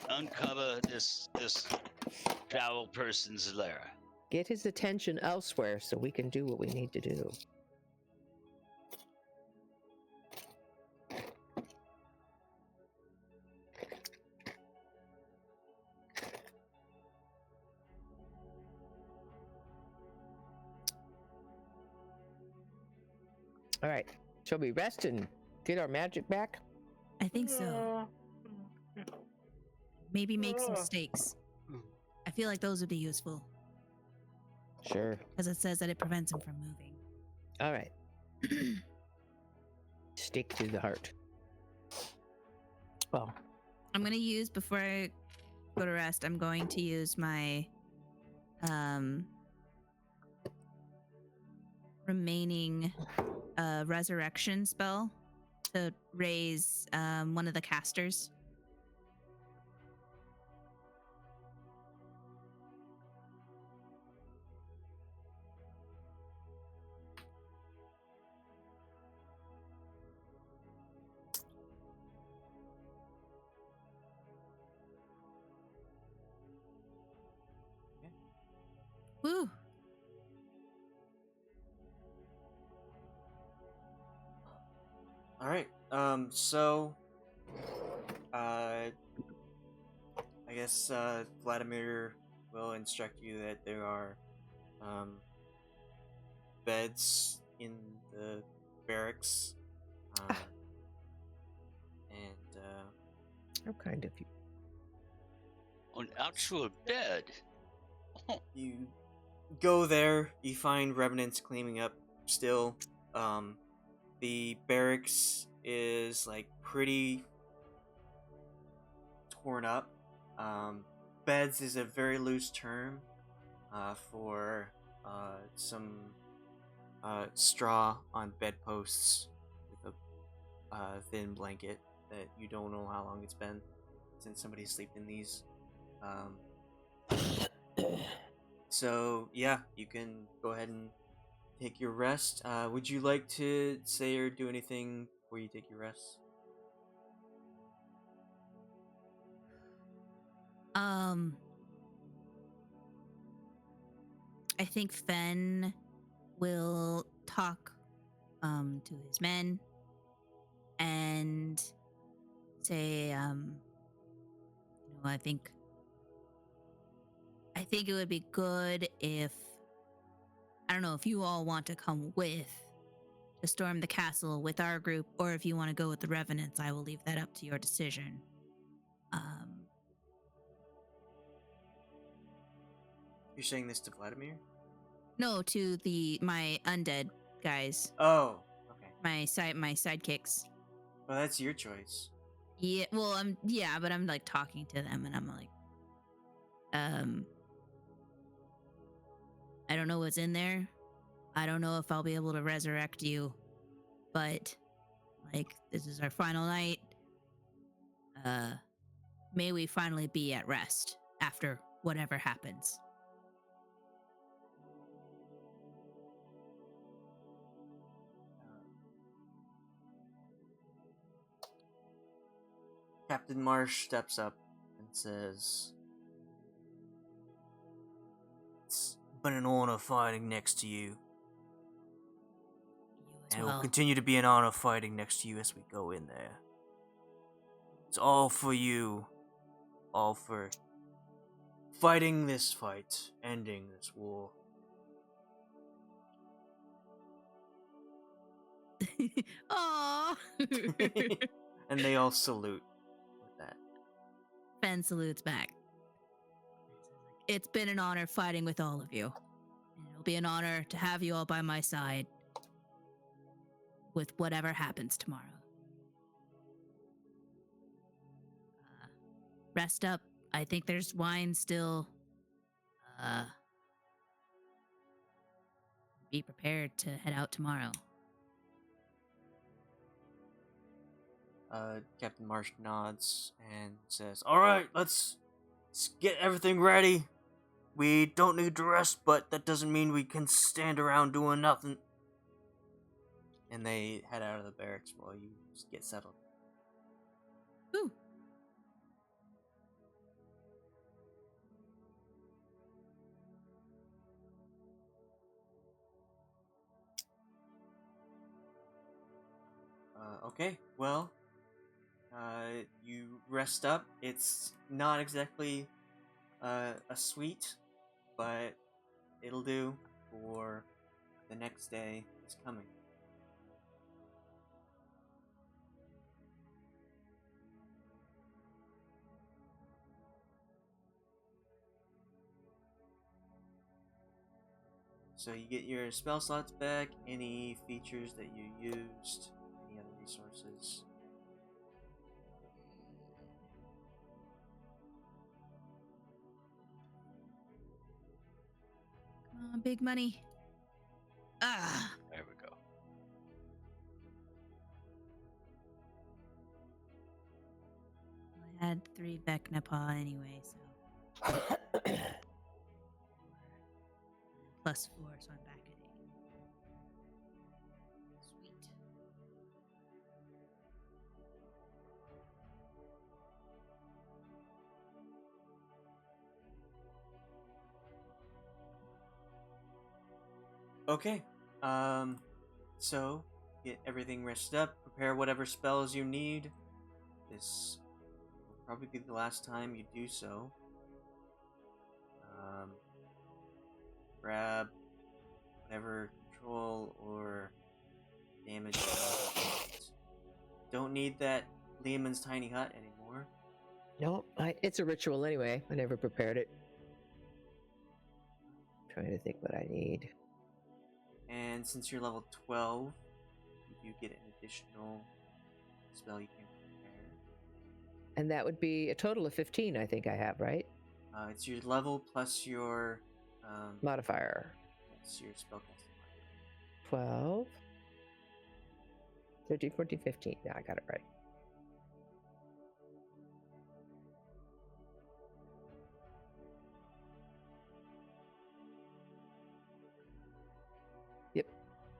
uncover this travel person's lair. Get his attention elsewhere so we can do what we need to do. All right. Shall we rest and get our magic back? I think so. Maybe make some steaks. I feel like those would be useful Sure. because it says that it prevents him from moving. All right. Stick to the heart. Well, I'm going to use, before I go to rest, I'm going to use my remaining resurrection spell to raise one of the casters. Woo! All right. So, I guess Vladimir will instruct you that there are beds in the barracks, and How kind of you. An actual bed. Oh, you go there. You find remnants cleaning up still. The barracks is like pretty torn up. Beds is a very loose term for some straw on bedposts with a thin blanket that you don't know how long it's been since somebody slept in these. So yeah, you can go ahead and take your rest. Would you like to say or do anything before you take your rest? I think Fenn will talk to his men and say, I think it would be good if, I don't know, if you all want to come to storm the castle with our group, or if you want to go with the Revenants. I will leave that up to your decision. You're saying this to Vladimir? No, to my undead guys, Oh, okay. my sidekicks. Well, that's your choice. Yeah, well, but I'm like talking to them, and I'm like, I don't know what's in there. I don't know if I'll be able to resurrect you, but like, this is our final night. May we finally be at rest after whatever happens. Captain Marsh steps up and says, "It's been an honor fighting next to you. You as And it well. will continue to be an honor fighting next to you as we go in there. It's all for you. All for fighting this fight, ending this war." Aww. And they all salute with that. Fenn salutes back. It's been an honor fighting with all of you. And it'll be an honor to have you all by my side with whatever happens tomorrow. Rest up. I think there's wine still. Be prepared to head out tomorrow. Captain Marsh nods and says, "All right, let's get everything ready. We don't need to rest, but that doesn't mean we can stand around doing nothing." And they head out of the barracks while you just get settled. Ooh. Okay, well, you rest up. It's not exactly a suite, but it'll do for the next day is coming. So you get your spell slots back, any features that you used, any other resources. Come on, big money. Ah. there we go. I had 3 Vecnapa anyway, so. +4, so I'm back at 8. Sweet. Okay, so get everything rested up, prepare whatever spells you need. This will probably be the last time you do so. grab whatever control or damage. Don't need that Lehman's tiny hut anymore. No, it's a ritual anyway. I never prepared it. Trying to think what I need. And since you're level 12, you do get an additional spell you can prepare. And that would be a total of 15, I think I have, right? It's your level plus your Modifier. It's your spellcasting. 12, 13, 14, 15. Yeah, I got it right. Yep,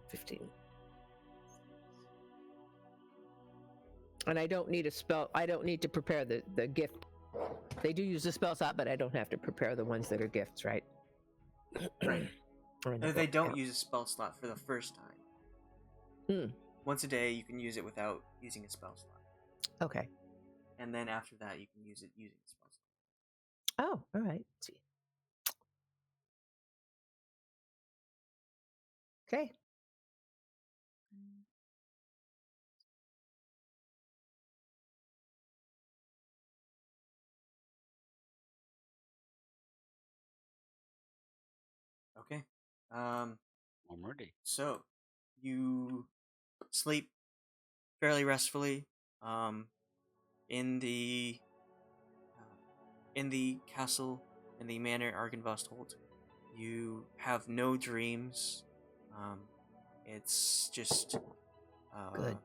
15. And I don't need a spell. I don't need to prepare the gift. They do use the spell slot, but I don't have to prepare the ones that are gifts, right? Right. Or in the No, they book, don't yeah. use a spell slot for the first time. Hmm. Once a day, you can use it without using a spell slot. Okay. And then after that, you can use it using a spell slot. Oh, all right. Let's see. Okay. Okay. I'm ready. So you sleep fairly restfully. In the castle, in the manor Argonvostholt, you have no dreams. It's just Good.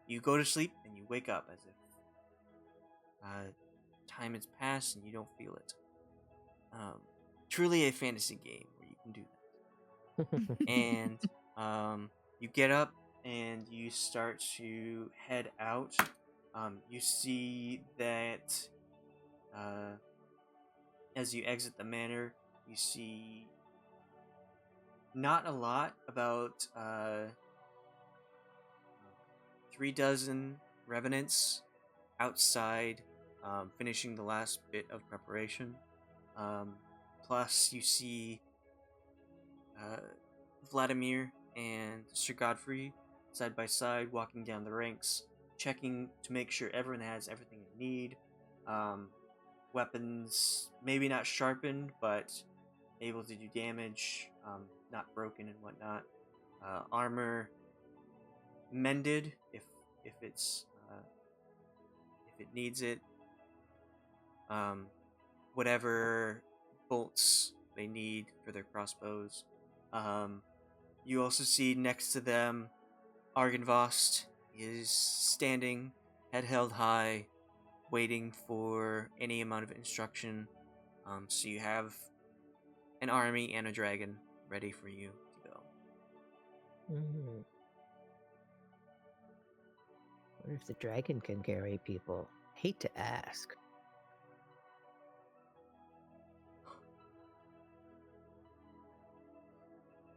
You go to sleep and you wake up as if time has passed and you don't feel it. Truly a fantasy game where you can do that. And you get up and you start to head out. You see that as you exit the manor, you see not a lot, about 36 revenants outside, finishing the last bit of preparation. Plus, you see Vladimir and Sir Godfrey side by side, walking down the ranks, checking to make sure everyone has everything they need. Weapons maybe not sharpened, but able to do damage, not broken and whatnot. Armor mended if it's if it needs it. Whatever bolts they need for their crossbows. You also see next to them Argonvost is standing, head held high, waiting for any amount of instruction. So you have an army and a dragon ready for you to go. Mhm. What if the dragon can carry people? Hate to ask.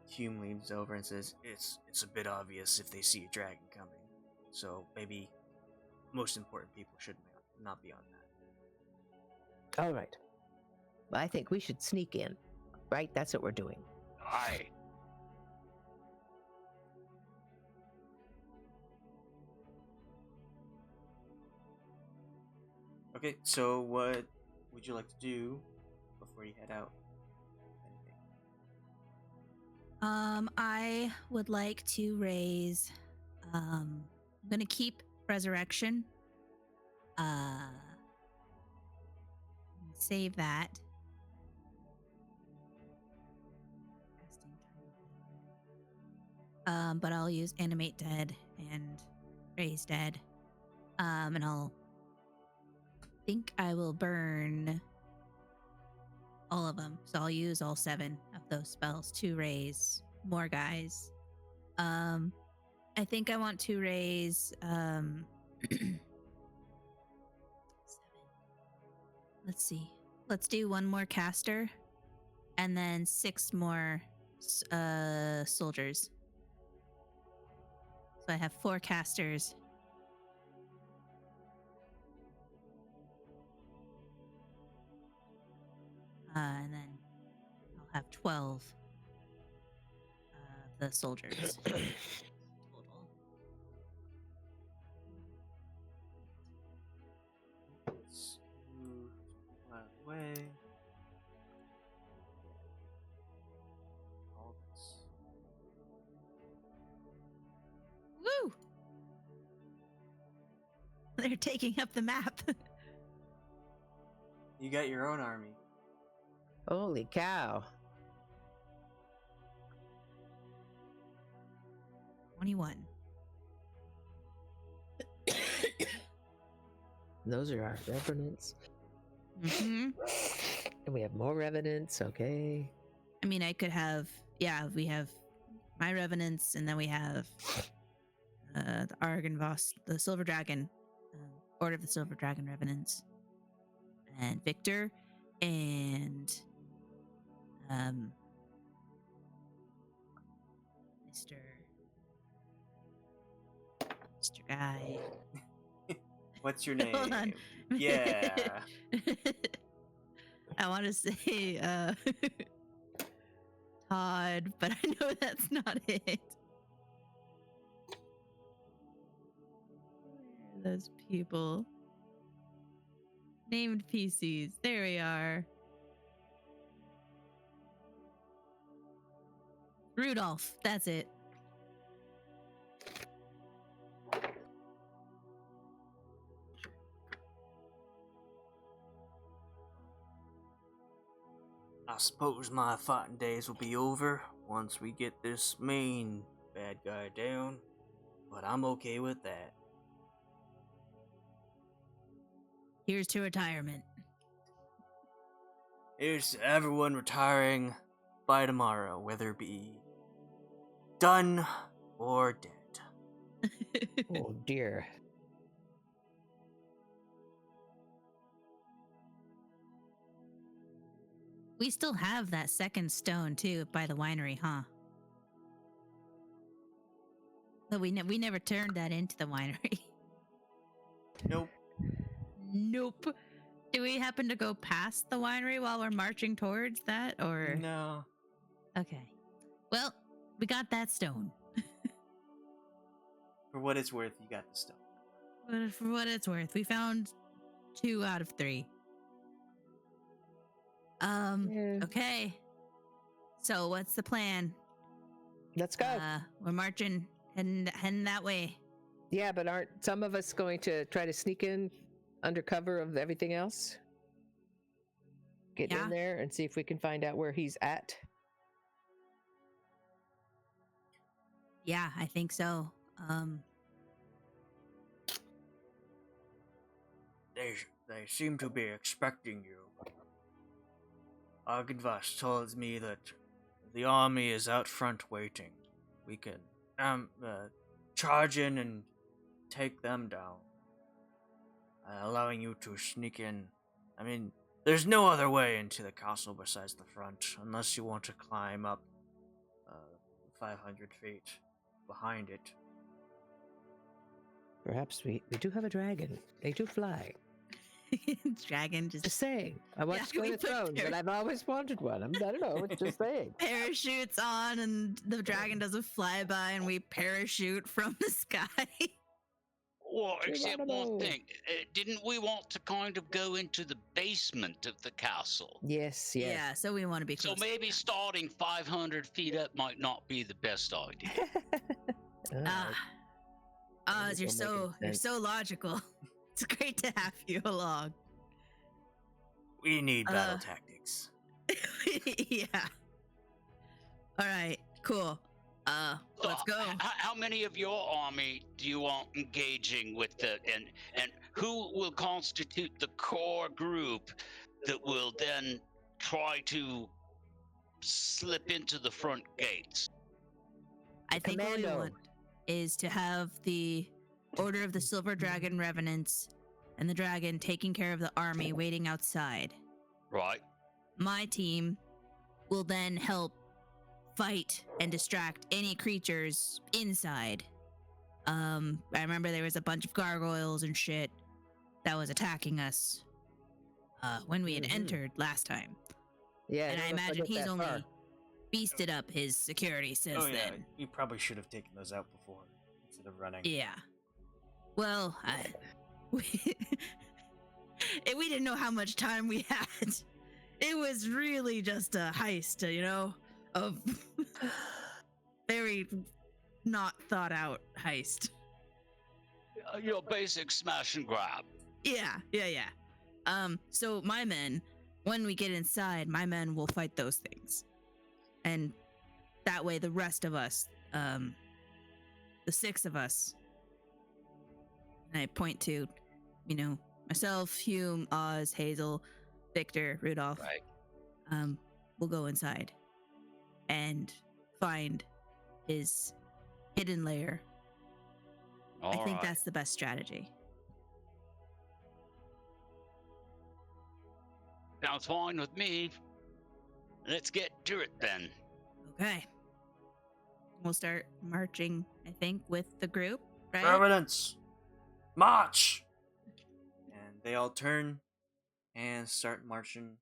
Hume leans over and says, It's a bit obvious if they see a dragon coming. So maybe most important people should not be on that. All right. Well, I think we should sneak in. Right? That's what we're doing. Aye. Okay, so what would you like to do before you head out? I would like to raise. I'm gonna keep resurrection. Save that. But I'll use animate dead and raise dead. And I'll think I will burn all of them. So I'll use all 7 of those spells to raise more guys. I think I want to raise 7. Let's see. Let's do 1 more caster and then 6 more soldiers. So I have 4 casters. And then I'll have 12 the soldiers total. Let's move that way. All this. Woo! They're taking up the map. You got your own army. Holy cow. 21. Those are our revenants. Mm-hmm. And we have more revenants, okay. I mean, I could have, we have my revenants, and then we have the Argonvostholt, the Silver Dragon, Order of the Silver Dragon revenants, and Victor, and Mr. Guy. What's your name? Hold on. Yeah. I want to say Todd, but I know that's not it. Where are those people? Named PCs. There we are. Rudolph. That's it. I suppose my fighting days will be over once we get this main bad guy down, but I'm okay with that. Here's to retirement. Here's to everyone retiring by tomorrow, whether it be done or dead. Oh dear. We still have that second stone too by the winery, huh? So we never turned that into the winery. Nope. Nope. Do we happen to go past the winery while we're marching towards that, or No. Okay. Well, we got that stone. For what it's worth, you got the stone. But for what it's worth, we found 2 out of 3. Yeah. Okay. So what's the plan? Let's go. We're marching, heading that way. Yeah, but aren't some of us going to try to sneak in under cover of everything else? Get Yeah. in there and see if we can find out where he's at. Yeah, I think so. They seem to be expecting you. Argonvostholt tells me that the army is out front waiting. We can charge in and take them down, allowing you to sneak in. I mean, there's no other way into the castle besides the front, unless you want to climb up 500 feet behind it. Perhaps we do have a dragon. They do fly. Dragon Just just saying. I watched Yeah, Game we of put Thrones, and I've always wanted one. I don't know. It's just saying. parachutes on, and the dragon does a flyby, and we parachute from the sky. Well, except one Geronimo. thing. Didn't we want to kind of go into the basement of the castle? Yes, Yeah, yes. so we want to be So close. to maybe that. starting 500 feet up might not be the best idea. Alright. You're That'll make you're sense. so logical. It's great to have you along. We need battle Uh, tactics. Yeah. All right. Cool. So, Let's go. How many of your army do you want engaging with the and who will constitute the core group that will then try to slip into the front gates? I think what we Commando. want is to have the Order of the Silver Dragon revenants and the dragon taking care of the army waiting outside. Right. My team will then help fight and distract any creatures inside. I remember there was a bunch of gargoyles and shit that was attacking us when we had Mhm. entered last time. Yeah, And I don't know if imagine get he's that only far. beasted up his security since Oh yeah, then. you probably should have taken those out before instead of running. Yeah. Well, we, we didn't know how much time we had. It was really just a heist, of very not thought out heist. Your basic smash and grab. Yeah. So my men, when we get inside, my men will fight those things. And that way the rest of us, the 6 of us, and I point to, myself, Hume, Oz, Hazel, Victor, Rudolph, Right. will go inside and find his hidden lair. I think that's the best strategy. Sounds fine with me. Let's get to it then. Okay. We'll start marching, I think, with the group, right? Revenants, march! And they all turn and start marching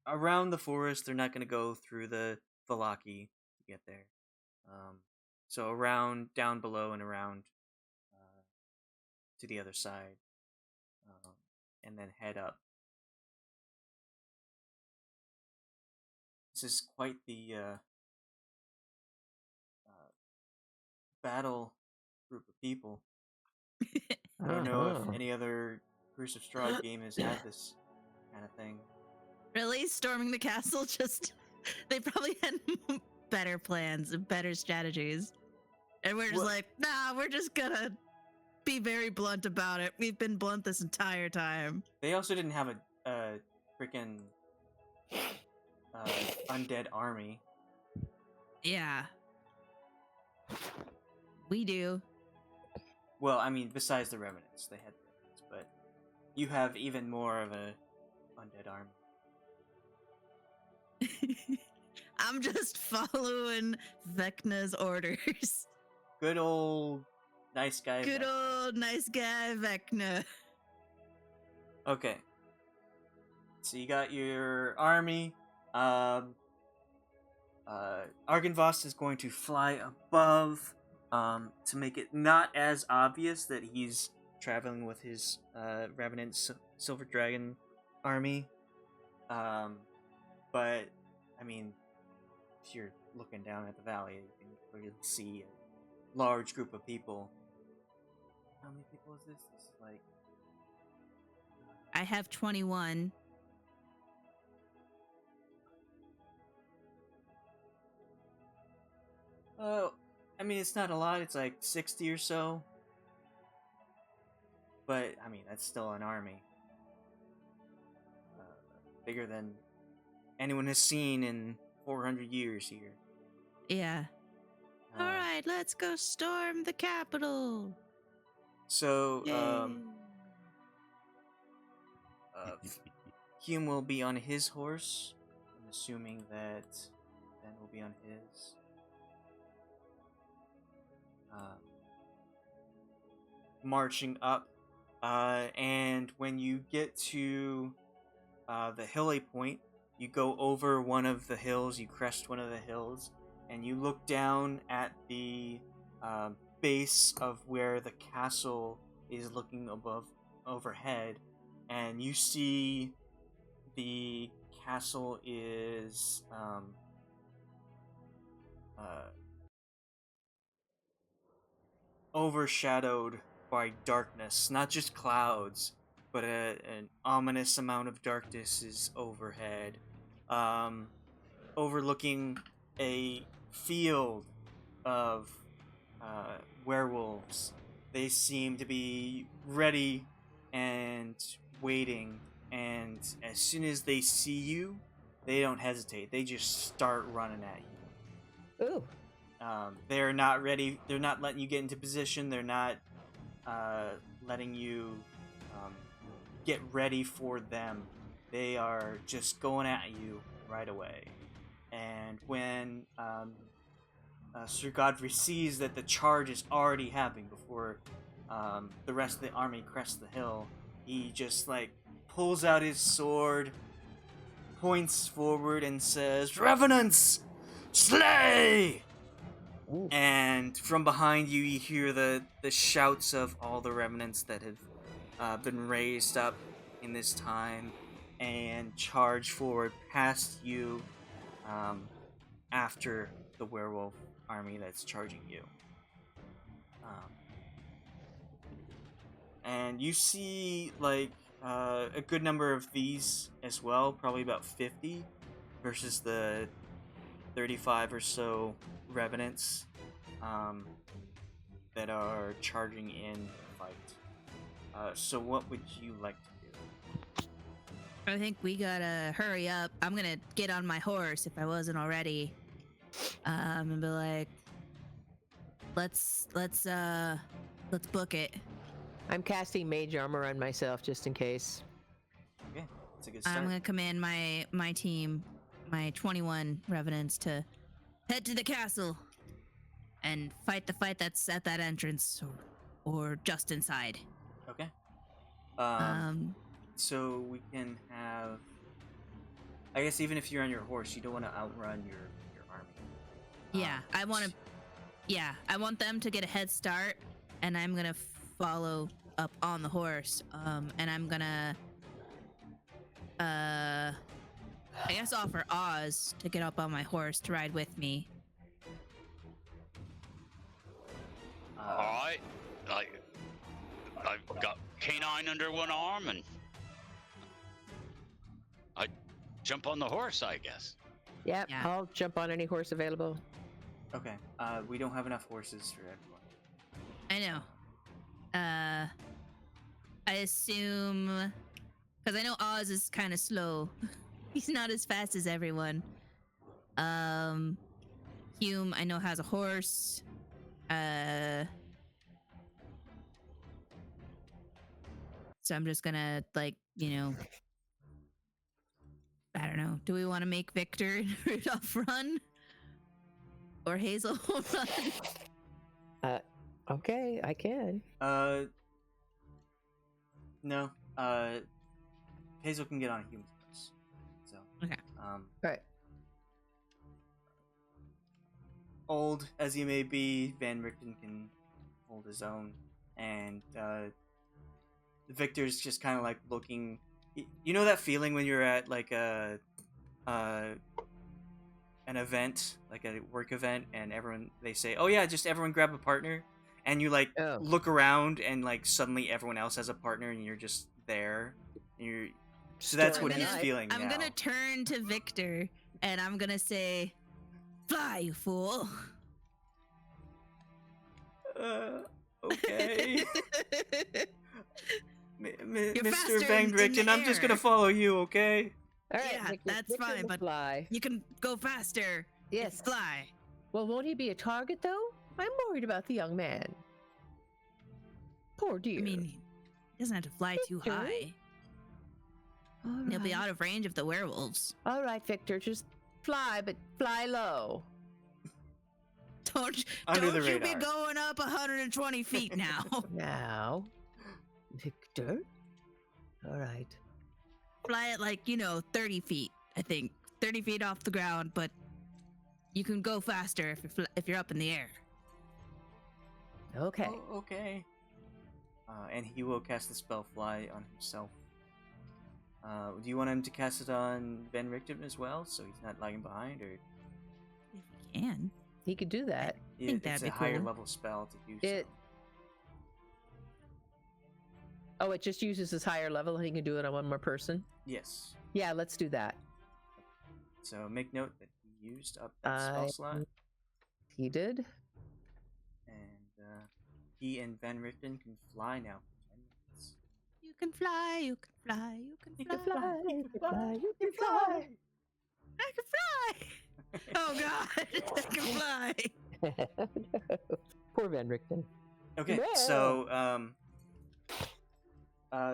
around the forest. They're not going to go through the Valaki to get there. So around, down below, and around to the other side, and then head up. This is quite the battle group of people. I don't know if any other Curse of Strahd game has had this kind of thing. Really? Storming the castle? They probably had better plans and better strategies. And we're just like, nah, we're just gonna be very blunt about it. We've been blunt this entire time. They also didn't have a freaking undead army. Yeah. We do. Well, I mean, besides the Revenants, they had the Revenants, but you have even more of a undead army. I'm just following Vecna's orders. Good old nice guy. Good old nice guy Vecna. Okay. So you got your army. Argonvost is going to fly above to make it not as obvious that he's traveling with his Revenant Silver Dragon army. But, I mean, if you're looking down at the valley, you can clearly see a large group of people. How many people is this? This is like... I have 21. Oh, I mean, it's not a lot. It's like 60 or so. But, I mean, that's still an army. Bigger than anyone has seen in 400 years here. Yeah. All right, let's go storm the capital. So, Hume will be on his horse. I'm assuming that Ben will be on his. Marching up, and when you get to the hilly point, you go over one of the hills, you crest one of the hills, and you look down at the base of where the castle is looking overhead, and you see the castle is overshadowed by darkness, not just clouds, but an ominous amount of darkness is overhead, overlooking a field of werewolves. They seem to be ready and waiting, and as soon as they see you, they don't hesitate. They just start running at you. Ooh. They're not ready. They're not letting you get into position. They're not letting you get ready for them. They are just going at you right away. And when Sir Godfrey sees that the charge is already happening before the rest of the army crests the hill, he just pulls out his sword, points forward and says, "Revenants, slay!" Ooh. And from behind you, you hear the shouts of all the revenants that have been raised up in this time and charge forward past you after the werewolf army that's charging you. And you see, like, a good number of these as well, probably about 50, versus the 35 or so revenants that are charging in the fight. So what would you like to do? I think we gotta hurry up. I'm gonna get on my horse if I wasn't already. And be like, let's book it. I'm casting mage armor on myself just in case. Okay, that's a good start. I'm gonna command my team, my 21 revenants, to head to the castle and fight the fight that's at that entrance or just inside. Okay. So we can have. I guess even if you're on your horse, you don't want to outrun your army. Yeah, I want them to get a head start, and I'm gonna follow up on the horse. And I'm gonna, I guess, offer Oz to get up on my horse to ride with me. All right. I've got canine under one arm, and I jump on the horse, I guess. Yep, Yeah. I'll jump on any horse available. Okay. We don't have enough horses for everyone. I know. I assume, because I know Oz is kind of slow. He's not as fast as everyone. Hume, I know, has a horse. So I'm just gonna, like, I don't know. Do we want to make Victor and Rudolph run? Or Hazel run? Okay, I can. No. Hazel can get on a human horse. So. Okay. Right. Old as he may be, Van Richten can hold his own, and Victor's just kind of like looking. You know that feeling when you're at like an event, like a work event, and they say, "Oh yeah, just everyone grab a partner," and you like look around, and like suddenly everyone else has a partner, and you're just there. And so that's what he's feeling. I'm gonna turn to Victor, and I'm gonna say, "Fly, you fool." Okay. You're Mr. faster Van in Richten, the I'm just air. gonna follow you, okay? All right, Yeah, that's Victor fine, will but fly. you can go faster. Yes. Fly. Well, won't he be a target though? I'm worried about the young man. Poor dear. I mean, he doesn't have to fly too Victor? high. All He'll be right. out of range of the werewolves. All right, Victor, just fly, but fly low. Don't Under the you be radar. going up 120 feet now. Now, Victor. All right. Fly at 30 feet, I think. 30 feet off the ground, but you can go faster if you're up in the air. Okay. Oh, okay. And he will cast the spell Fly on himself. Do you want him to cast it on Van Richten as well, so he's not lagging behind, or? If you can. He could do that. think It's that'd a be higher cool. level spell to do It- so. Oh, it just uses his higher level and he can do it on one more person? Yes. Yeah, let's do that. So make note that he used up that spell slot, He did. and he and Van Richten can fly now for 10 minutes. You can fly, you can fly, you can You fly. can fly, you can fly, you can fly. I can fly. Oh god, I can fly. Poor Van Richten. Okay, No. so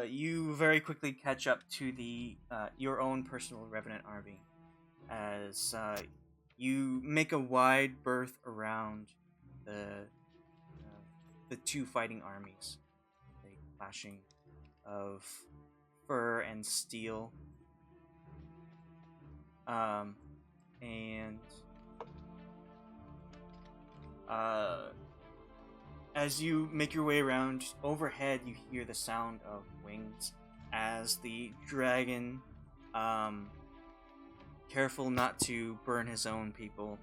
you very quickly catch up to the your own personal revenant army as you make a wide berth around the two fighting armies, the clashing of fur and steel. And as you make your way around, overhead you hear the sound of wings as the dragon, careful not to burn his own people,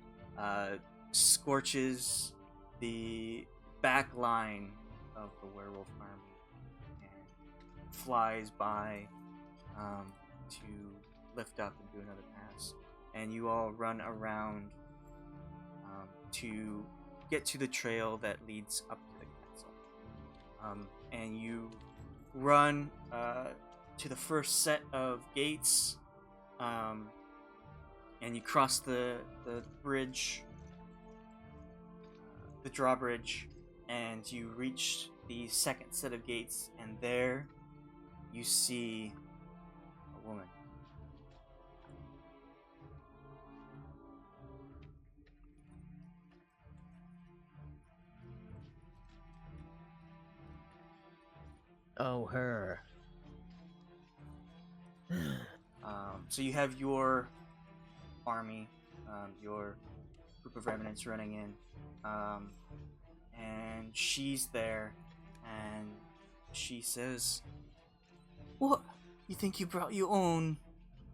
scorches the back line of the werewolf army and flies by to lift up and do another pass. And you all run around to get to the trail that leads up to the castle. And you run to the first set of gates, and you cross the bridge, the drawbridge, and you reach the second set of gates, and there you see a woman. Oh, her. So you have your army, your group of revenants running in, and she's there, and she says, "What? You think you brought your own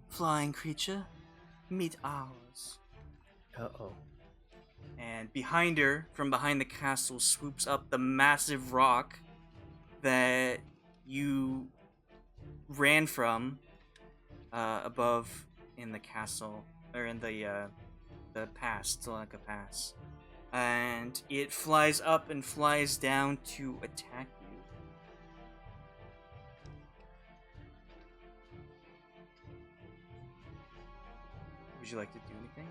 flying creature? Meet ours." Uh-oh. And behind her, from behind the castle, swoops up the massive rock that you ran from above in the castle, or in the pass, Tsalaka Pass. And it flies up and flies down to attack you. Would you like to do anything?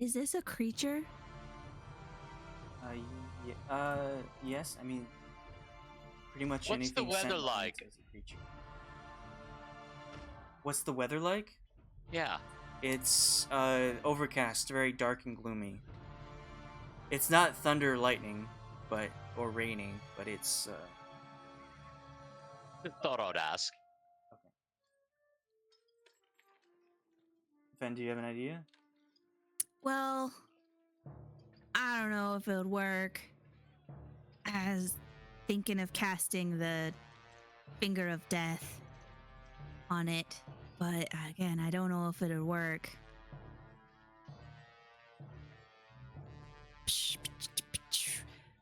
Is this a creature? Yes. I mean, pretty much What's the anything weather sentient like? is a creature. What's the weather like? Yeah. It's overcast, very dark and gloomy. It's not thunder, or lightning, or raining, but it's Just thought I'd ask. okay. Fenn, do you have an idea? Well, I don't know if it would work. I was thinking of casting the Finger of Death on it, but again, I don't know if it would work.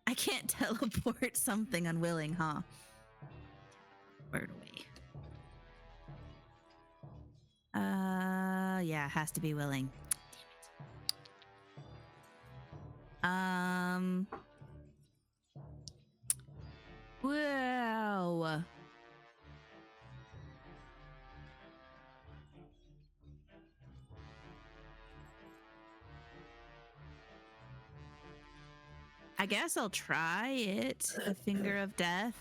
I can't teleport something unwilling, huh? Bird away. Yeah, it has to be willing. Damn it. Wow. I guess I'll try it. A Finger of Death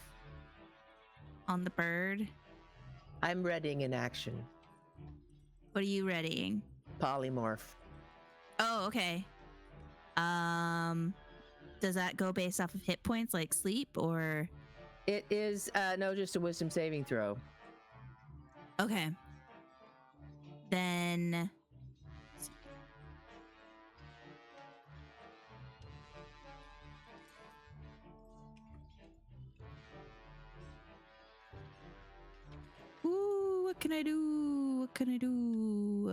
on the bird. I'm readying an action. What are you readying? Polymorph. Oh, okay. Does that go based off of hit points, like sleep, or? It is, no, just a wisdom saving throw. Okay. Then. Ooh, what can I do? What can I do?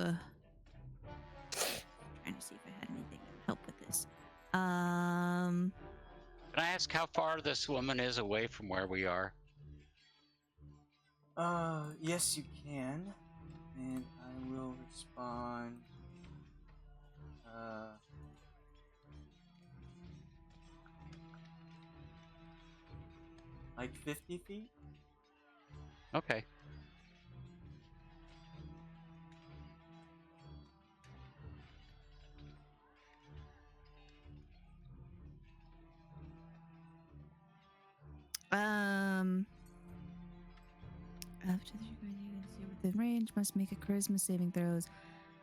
Trying to see if I had anything that would help with this. Can I ask how far this woman is away from where we are? Yes, you can. And I will respond. Like 50 feet? Okay. After the within range must make a charisma saving throws.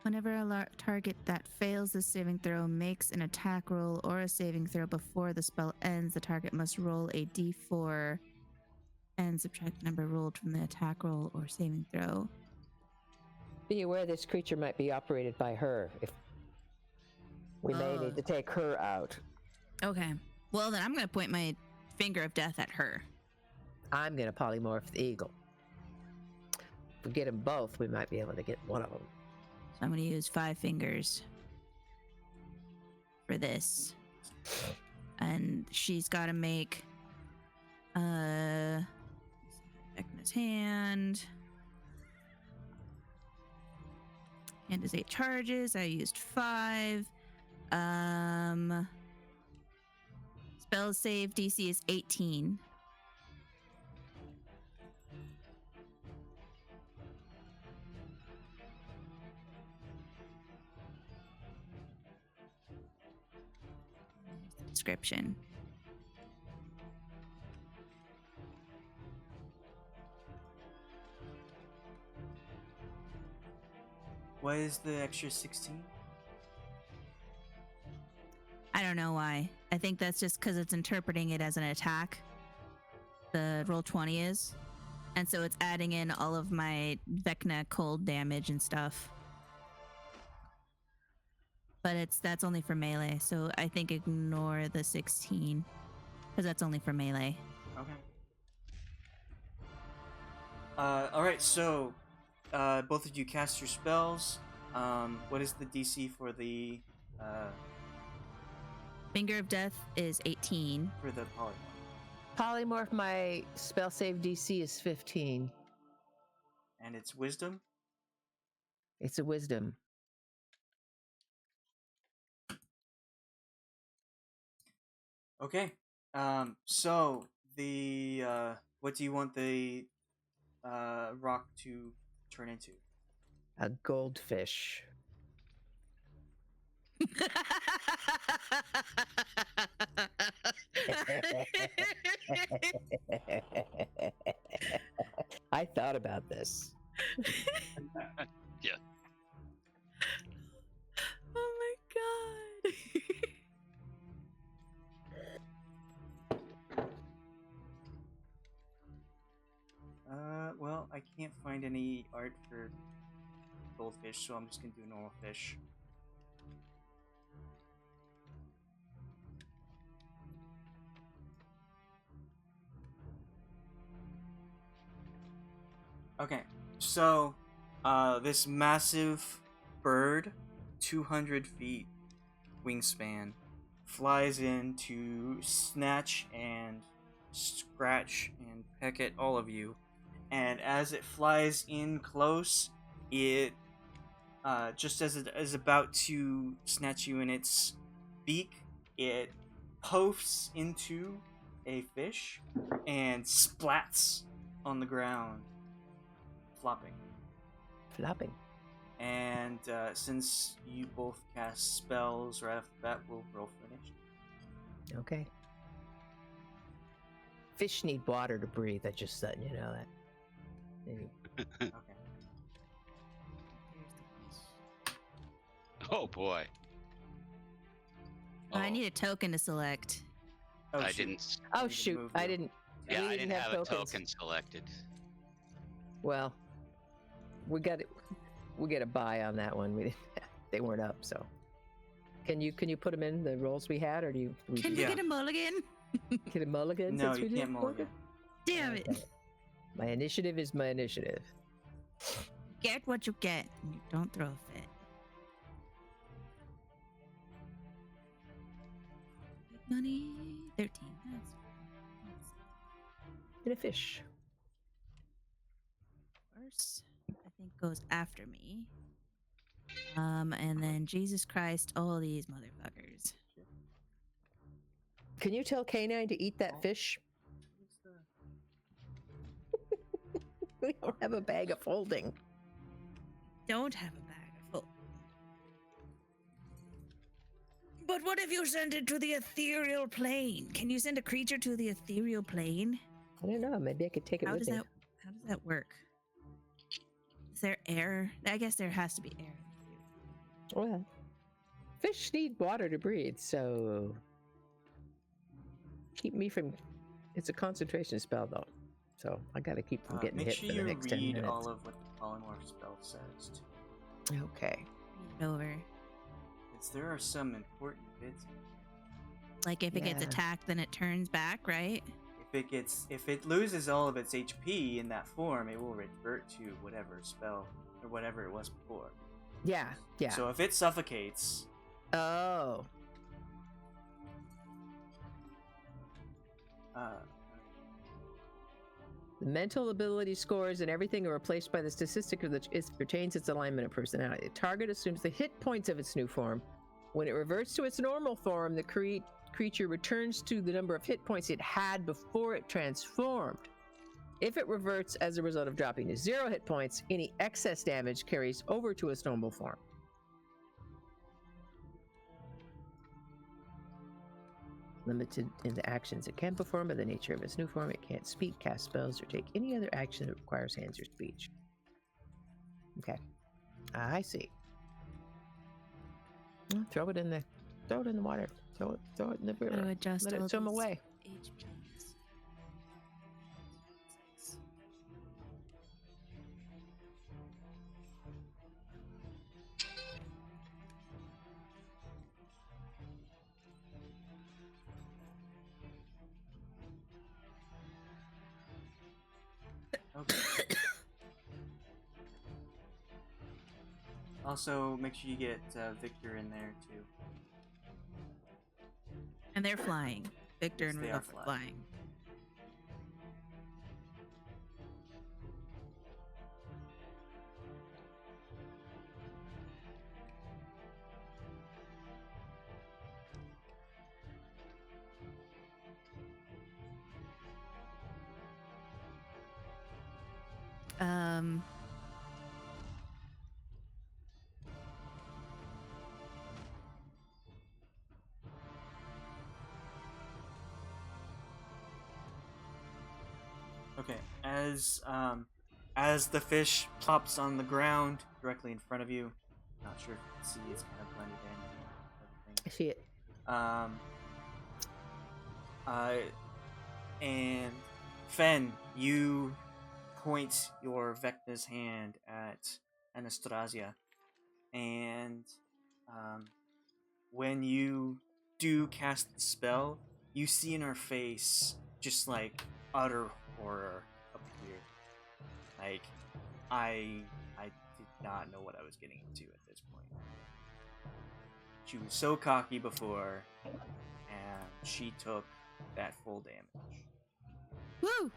Whenever a target that fails the saving throw makes an attack roll or a saving throw before the spell ends, the target must roll a d4 and subtract the number rolled from the attack roll or saving throw. Be aware this creature might be operated by her. If we may need to take her out. Okay. Well, then I'm going to point my finger of death at her. I'm going to polymorph the eagle. If we get them both, we might be able to get one of them. So I'm going to use 5 fingers for this. And she's got to make Vecna's hand. And is 8 charges. I used 5. Spell save DC is 18. Description. What is the extra 16? I don't know why. I think that's just because it's interpreting it as an attack. The roll 20 is. And so it's adding in all of my Vecna cold damage and stuff. But that's only for melee, so I think ignore the 16. Because that's only for melee. Okay. Alright, so both of you cast your spells. What is the DC for the Finger of Death is 18. for the polymorph? Polymorph, my spell save DC is 15. And it's wisdom? It's a wisdom. Okay. So the what do you want the rock to turn into? A goldfish. I thought about this. Yeah. Oh my god. Well, I can't find any art for goldfish, so I'm just gonna do normal fish. Okay, so this massive bird, 200 feet wingspan, flies in to snatch and scratch and peck at all of you. And as it flies in close, it just as it is about to snatch you in its beak, it poofs into a fish and splats on the ground, flopping. Flopping. And since you both cast spells right off the bat, we'll roll for initiative. Okay. Fish need water to breathe. I just letting you know that. Maybe. Okay. Oh boy. I need a token to select. Oh, I shoot. didn't. Oh need to shoot! move I you. didn't. Yeah, we I didn't have tokens. a token selected. Well, we got a buy on that one. We didn't. They weren't up, so. Can you put them in the rolls we had, or do you? Can we Yeah. get a mulligan? Get a mulligan? No, since you we can't did mulligan. Damn it. Okay. My initiative is my initiative. Get what you get. And you don't throw a fit. Money. 13. That's And a fish. first. I think goes after me. And then Jesus Christ, all these motherfuckers. Can you tell Canine to eat that fish? We don't have a bag of holding. Don't have a bag of holding. But what if you send it to the ethereal plane? Can you send a creature to the ethereal plane? I don't know. Maybe I could take it How with does me. that work? Is there air? I guess there has to be air. Well, fish need water to breathe, so keep me from. It's a concentration spell, though, so I gotta keep from getting Make hit sure for the you next 10 read minutes. all of what the polymorph spell says, too. Okay. Read it over. Because there are some important bits. Like if it gets Yeah. attacked, then it turns back, right? If it loses all of its HP in that form, it will revert to whatever spell or whatever it was before. Yeah. Yeah. So if it suffocates, Oh. The mental ability scores and everything are replaced by the statistic of which pertains its alignment and personality. The target assumes the hit points of its new form. When it reverts to its normal form, the creature returns to the number of hit points it had before it transformed. If it reverts as a result of dropping to 0 hit points, any excess damage carries over to its normal form. Limited in the actions it can perform by the nature of its new form. It can't speak, cast spells, or take any other action that requires hands or speech. Okay. I see. Throw it in the water. Throw it in the river. Gotta adjust Let all it swim these away. HPs. okay. Also, make sure you get Victor in there too. And they're flying. Victor Yes, and they are Rudolph are flying. Okay, as the fish plops on the ground directly in front of you, not sure if you can see, it's kind of blended in and I see it. everything. And Fenn, you point your Vecna's hand at Anastasia, and when you do cast the spell, you see in her face just like utter horror appear. Like, I did not know what I was getting into at this point. She was so cocky before, and she took that full damage. Woo!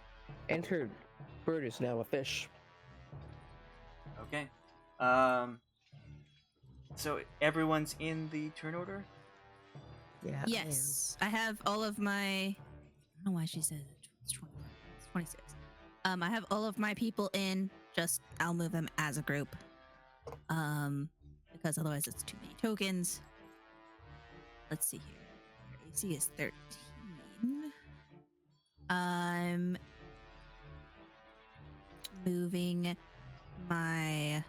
And her bird is now a fish. Okay. So everyone's in the turn order? Yeah. Yes. I have all of my. I don't know why she said it's 20. It's 26. I have all of my people in. Just I'll move them as a group. Because otherwise it's too many tokens. Let's see here. Your AC is 13. I'm moving my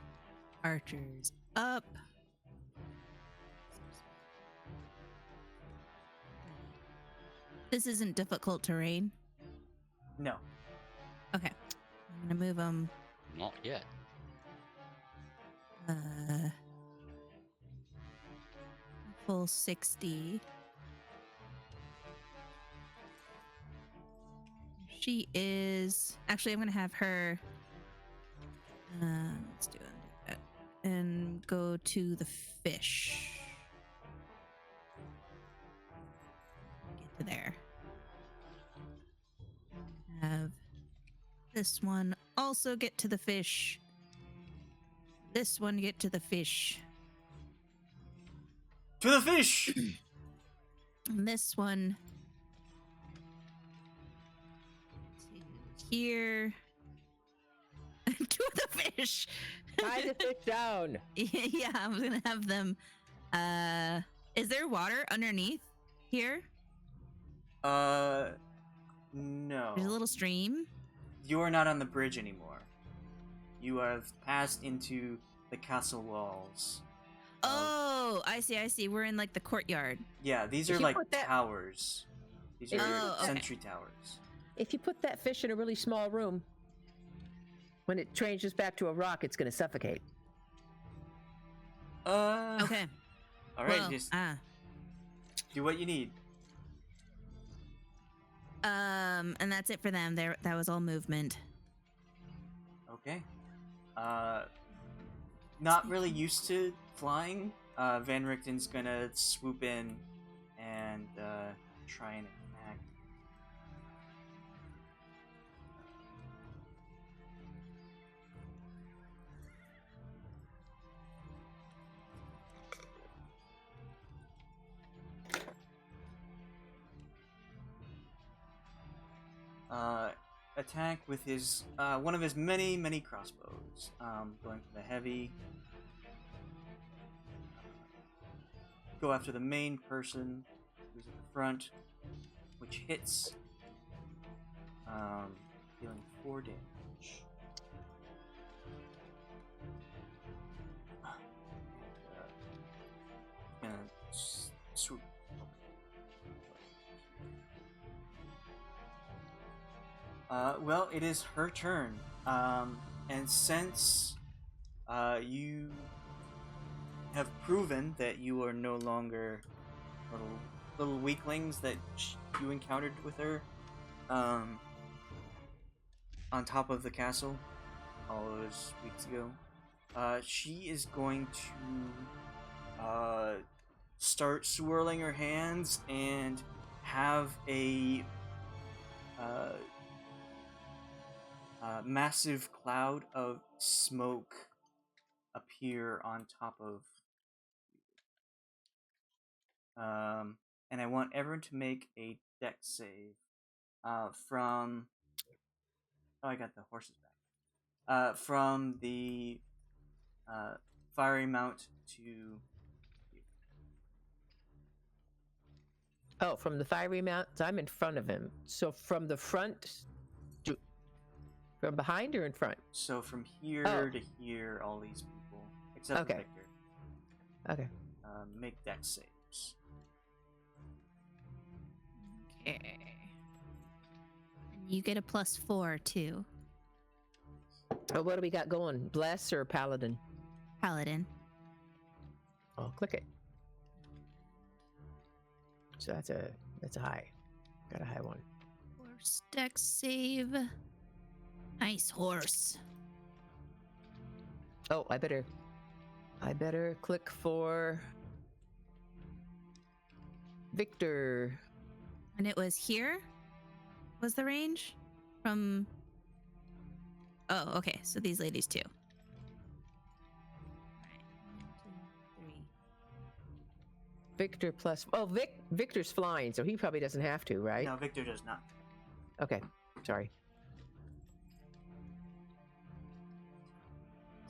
archers up. This isn't difficult terrain. No. Okay. I'm gonna move them Not yet. full 60. She is actually. I'm gonna have her. Let's do that and go to the fish. Get to there. Have this one also get to the fish. This one get to the fish. To the fish! And this one here to the fish. Tie the fish down. Yeah, I'm gonna have them. Is there water underneath here? No. There's a little stream. You are not on the bridge anymore. You have passed into the castle walls. Oh, I see. We're in like the courtyard. Yeah, these If are you like put that- towers. These If are you put that- sentry towers. If you put that fish in a really small room, when it changes back to a rock, it's going to suffocate. Okay. All right, well, just do what you need. and that's it for them. That was all movement. Okay. Not really used to flying. Van Richten's gonna swoop in and try and attack. Attack with his one of his many crossbows. Going for the heavy. Go after the main person who's at the front, which hits. Dealing 4 damage. And, swoop. Well, it is her turn. And since you have proven that you are no longer little weaklings that you encountered with her, on top of the castle all those weeks ago, she is going to start swirling her hands and have a massive cloud of smoke appear on top of and I want everyone to make a dex save from I got the horses back from the fiery mount to Oh, from the fiery mount? I'm in front of him. So from the front from behind or in front? so from here to here, all these people except for Okay. Victor Okay. make dex saves. Okay. And you get a +4 too, Oh, what do we got going? Bless or Paladin? Paladin. Oh, click it. So that's a high. Got a high one. Horse dex save. Nice horse. Oh, I better click for Victor. And it was here? Was the range? From... Oh, okay. So these ladies too. Alright. 1, 2, 3. Victor plus. Oh, Victor's flying, so he probably doesn't have to, right? No, Victor does not. Okay, sorry.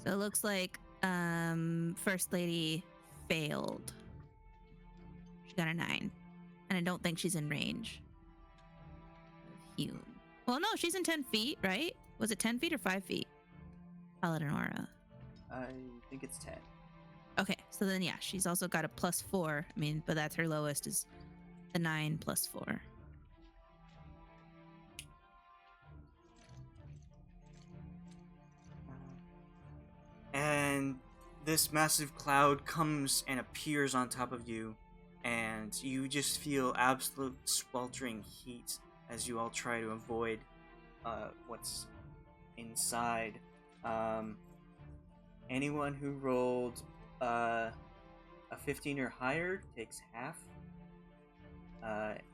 So it looks like First Lady failed. She got a 9. And I don't think she's in range of Hume. Well, no, she's in 10 feet, right? Was it 10 feet or 5 feet? Paladin Aura. I think it's 10. Okay, so then yeah, she's also got a +4. I mean, but that's her lowest is the 9 +4. And this massive cloud comes and appears on top of you, and you just feel absolute sweltering heat as you all try to avoid what's inside. Anyone who rolled a 15 or higher takes half,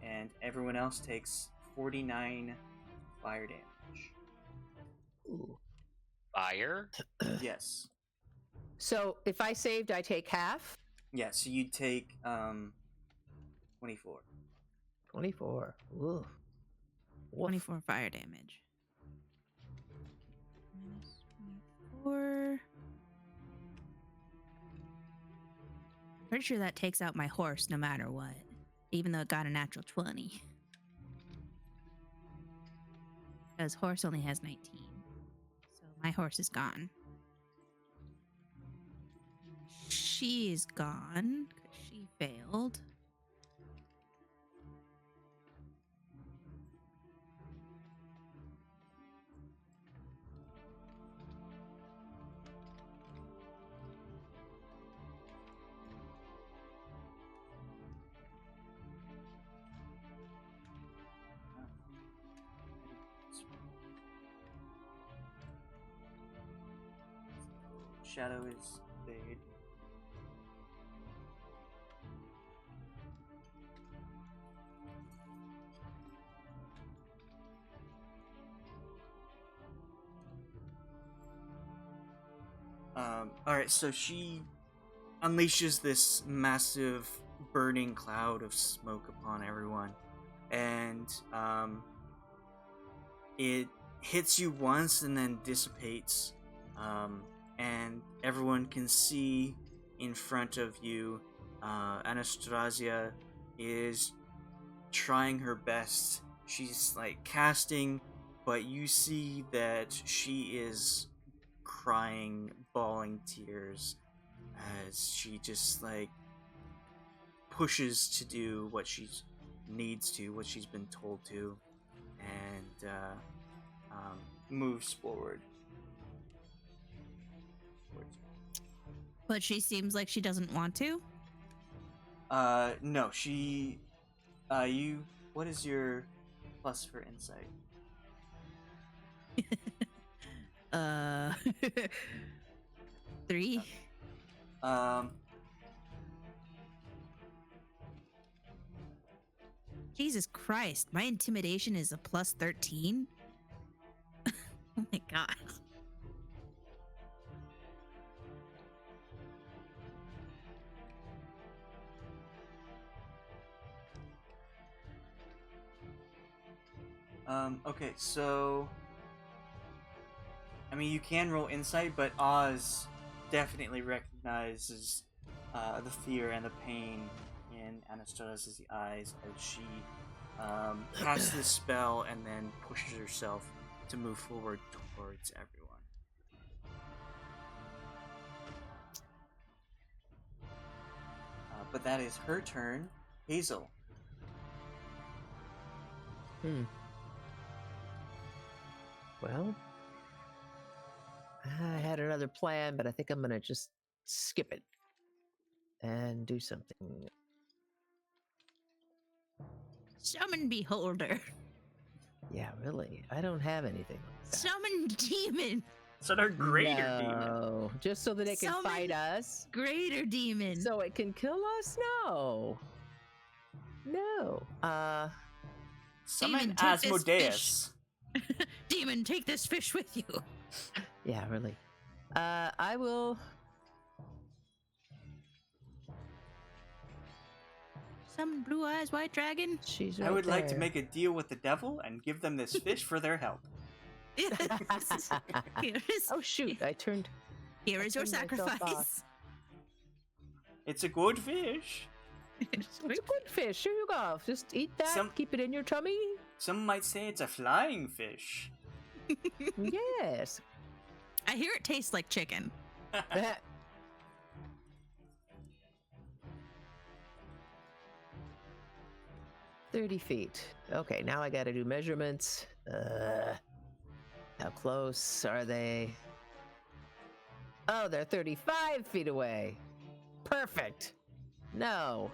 and everyone else takes 49 fire damage. Ooh. Fire? Yes. So if I saved, I take half. Yeah, so you take 24. 24. Ooh. Woof. 24 fire damage. -24. Pretty sure that takes out my horse no matter what, even though it got a natural 20. Because horse only has 19. So my horse is gone. she's gone, 'cause she failed. Shadow is fade. Alright, so she unleashes this massive burning cloud of smoke upon everyone. And, it hits you once and then dissipates. And everyone can see in front of you, Anastasia is trying her best. She's like casting, but you see that she is crying, bawling tears as she just like pushes to do what she needs to, what she's been told to, and moves forward. But she seems like she doesn't want to. No, she, what is your plus for insight? 3. Jesus Christ, my intimidation is a plus 13. Oh my god. Okay, so I mean, you can roll insight, but Oz definitely recognizes the fear and the pain in Anastasia's eyes as she casts this spell and then pushes herself to move forward towards everyone. But that is her turn. Hazel. Well, I had another plan, but I think I'm gonna just skip it and do something. Summon Beholder. Yeah, really. I don't have anything like that. Summon Demon. So they're greater demon. No, just so that it can Summon fight us. Greater Demon. So it can kill us? No. No. Summon Demon, take this Asmodeus. Demon, take this fish with you. Yeah, really. I will. Summon Blue Eyes White Dragon. She's right I would like to there. make a deal with the devil and give them this fish for their help. Oh shoot! I turned. Here is your turned myself sacrifice. off. It's a good fish. It's a good fish. Here you go. Just eat that. Keep it in your tummy. Some might say it's a flying fish. Yes. I hear it tastes like chicken. 30 feet. Okay, now I gotta do measurements. How close are they? Oh, they're 35 feet away. Perfect. No.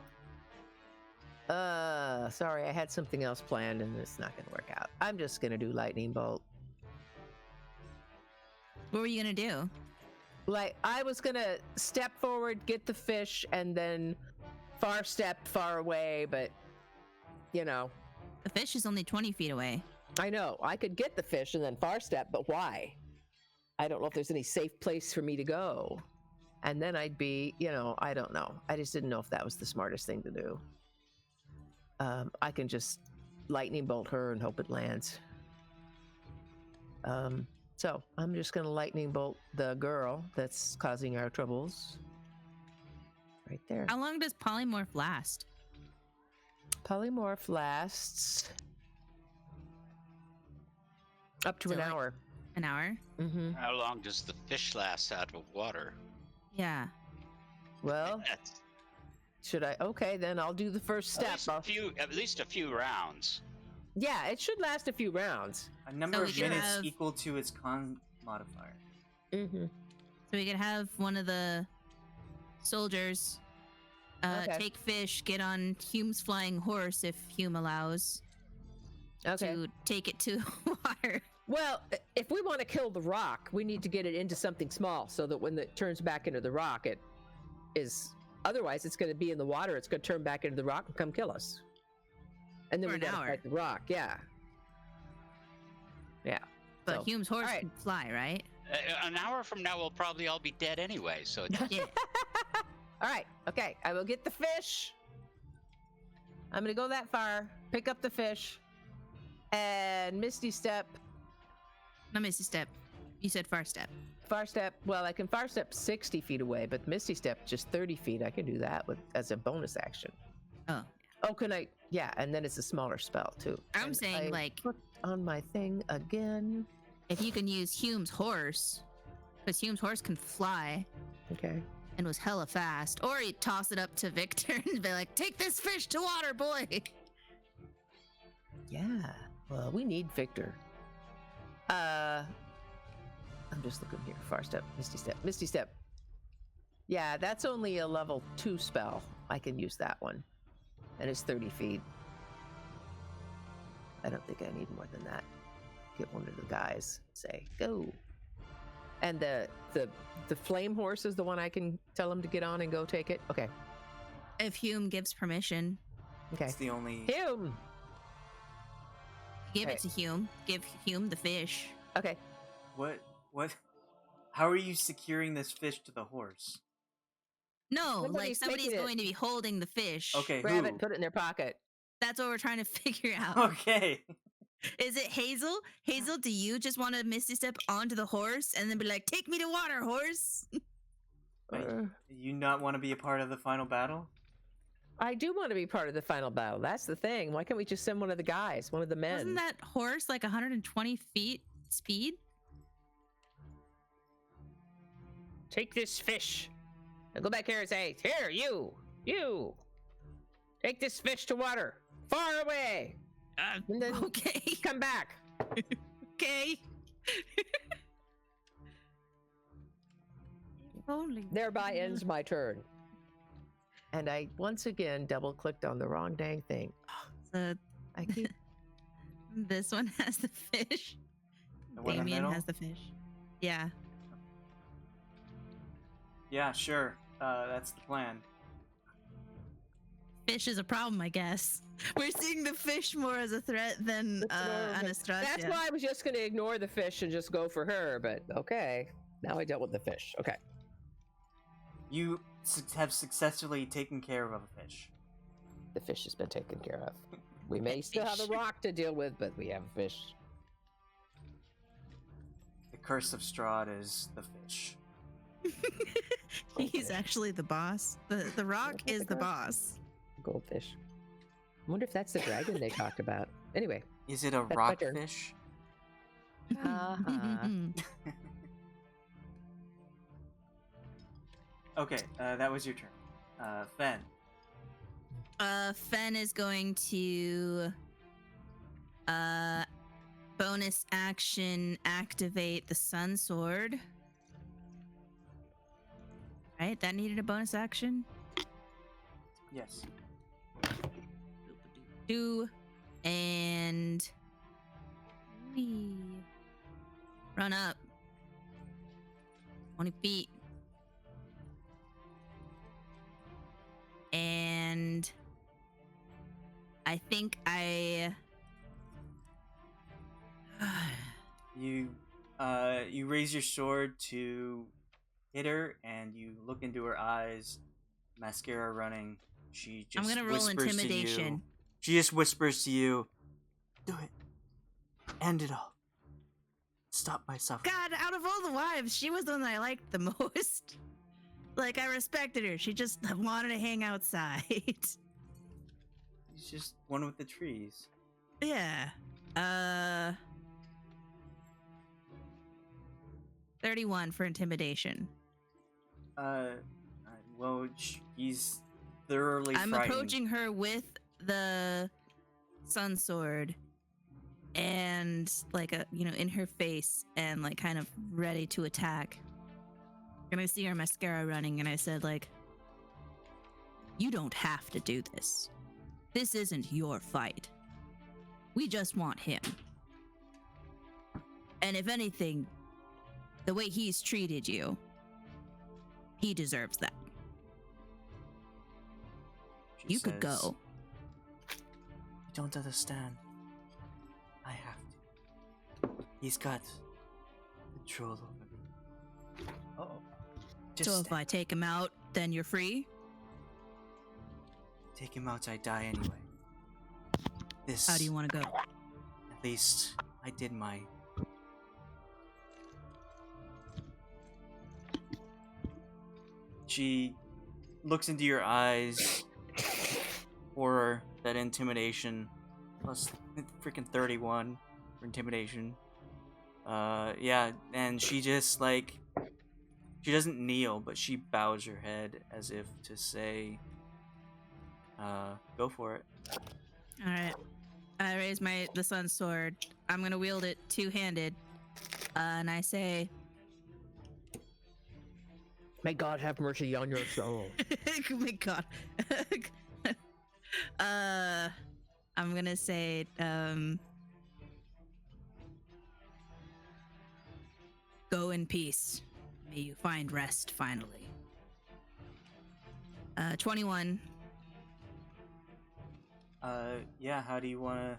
Sorry, I had something else planned and it's not gonna work out. I'm just gonna do lightning bolt. What were you gonna do? Like, I was gonna step forward, get the fish, and then far step far away, but, you know. The fish is only 20 feet away. I know. I could get the fish and then far step, but why? I don't know if there's any safe place for me to go. And then I'd be, you know, I don't know. I just didn't know if that was the smartest thing to do. I can just lightning bolt her and hope it lands. So I'm just going to lightning bolt the girl that's causing our troubles. Right there. How long does polymorph last? Polymorph lasts up to So an like- hour. An hour? Mm-hmm. How long does the fish last out of water? Yeah. Well, That's should I? Okay, then I'll do the first at step. least a few rounds. Yeah, it should last a few rounds. A number So of we could minutes have- equal to its con modifier. Mm-hmm. So we could have one of the soldiers Okay. take fish, get on Hume's flying horse if Hume allows, Okay. to take it to water. Well, if we want to kill the rock, we need to get it into something small so that when it turns back into the rock, it is. Otherwise, it's going to be in the water. It's going to turn back into the rock and come kill us. And then For we an got to hour. fight the rock. Yeah. Yeah. But So, Hume's horse all right. can fly, right? An hour from now, we'll probably all be dead anyway. So Yeah. All right. Okay. I will get the fish. I'm going to go that far, pick up the fish, and Misty Step. Not Misty Step. You said far step. Far Step. Well, I can Far Step 60 feet away, but Misty Step just 30 feet. I can do that as a bonus action. Oh. Oh, can I? Yeah, and then it's a smaller spell too. I'm And saying, I like, put on my thing again. if you can use Hume's horse, because Hume's horse can fly Okay. and was hella fast, or you toss it up to Victor and be like, take this fish to water, boy. Yeah. Well, we need Victor. I'm just looking here. Far Step, Misty Step, Misty Step. Yeah, that's only a level 2 spell. I can use that one, and it's 30 feet. I don't think I need more than that. Get one of the guys. Say go. And the flame horse is the one I can tell him to get on and go take it. Okay. If Hume gives permission, Okay. It's the only. Hume. give Okay. it to Hume. Give Hume the fish. Okay. What? How are you securing this fish to the horse? No, like Somebody's somebody's taking it. going to be holding the fish. Okay, Grab who? it, put it in their pocket. That's what we're trying to figure out. Okay. Is it Hazel? Hazel, do you just want to Misty Step onto the horse and then be like, take me to water, horse? Wait, Uh, do you not want to be a part of the final battle? I do want to be part of the final battle. That's the thing. Why can't we just send one of the guys, one of the men? Wasn't that horse like 120 feet speed? Take this fish. Now go back here and say, here, you, take this fish to water, far away, and then Okay. come back. Okay. If only. Thereby ends my turn. And I once again double clicked on the wrong dang thing. So I keep. this one has the fish. The one in the Damien middle? has the fish. Yeah. Yeah, sure. That's the plan. Fish is a problem, I guess. We're seeing the fish more as a threat than Anastasia. That's why I was just going to ignore the fish and just go for her. But okay, now I dealt with the fish. Okay. You have successfully taken care of a fish. The fish has been taken care of. We may still have a Fish. rock to deal with, but we have a fish. The curse of Strahd is the fish. He's actually the boss. The rock What's is the the guy? boss. Goldfish. I wonder if that's the dragon they talked about. Anyway. Is it a That's my turn. rockfish? Uh-huh. Okay, that was your turn. Fenn. Fenn is going to bonus action activate the Sun Sword. Right, that needed a bonus action. Yes. Do and whee. Run up 20 feet. And I think You raise your sword to hit her, and you look into her eyes, mascara running. She just I'm gonna roll whispers to you. intimidation. She just whispers to you, "Do it. End it all. Stop my suffering." God, out of all the wives, she was the one that I liked the most. Like, I respected her. She just wanted to hang outside. It's just one with the trees. Yeah. 31 for intimidation. What well, he's thoroughly I'm frightened. approaching her with the sun sword and like in her face and like kind of ready to attack. And I see her mascara running and I said like, you don't have to do this. This isn't your fight. We just want him. And if anything, the way he's treated you, he deserves that. She You could says, go. You don't understand. I have to. He's got control over me. Oh. So if I take him out, then you're free? Take him out, I die anyway. This. How do you want to go? At least I did my. She looks into your eyes. Horror, that intimidation, plus freaking 31 for intimidation. Yeah, and she just like, she doesn't kneel, but she bows her head as if to say, go for it. All right. I raise the sun sword. I'm gonna wield it two-handed, and I say, May God have mercy on your soul. oh my God. I'm gonna say, go in peace. May you find rest finally. 21. Yeah, how do you want to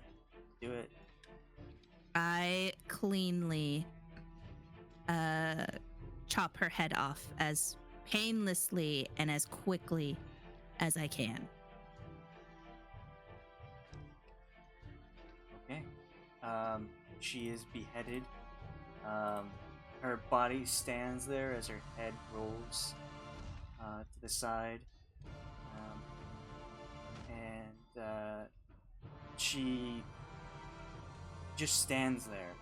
do it? I cleanly chop her head off as painlessly and as quickly as I can. Okay. She is beheaded. Her body stands there as her head rolls to the side. And she just stands there.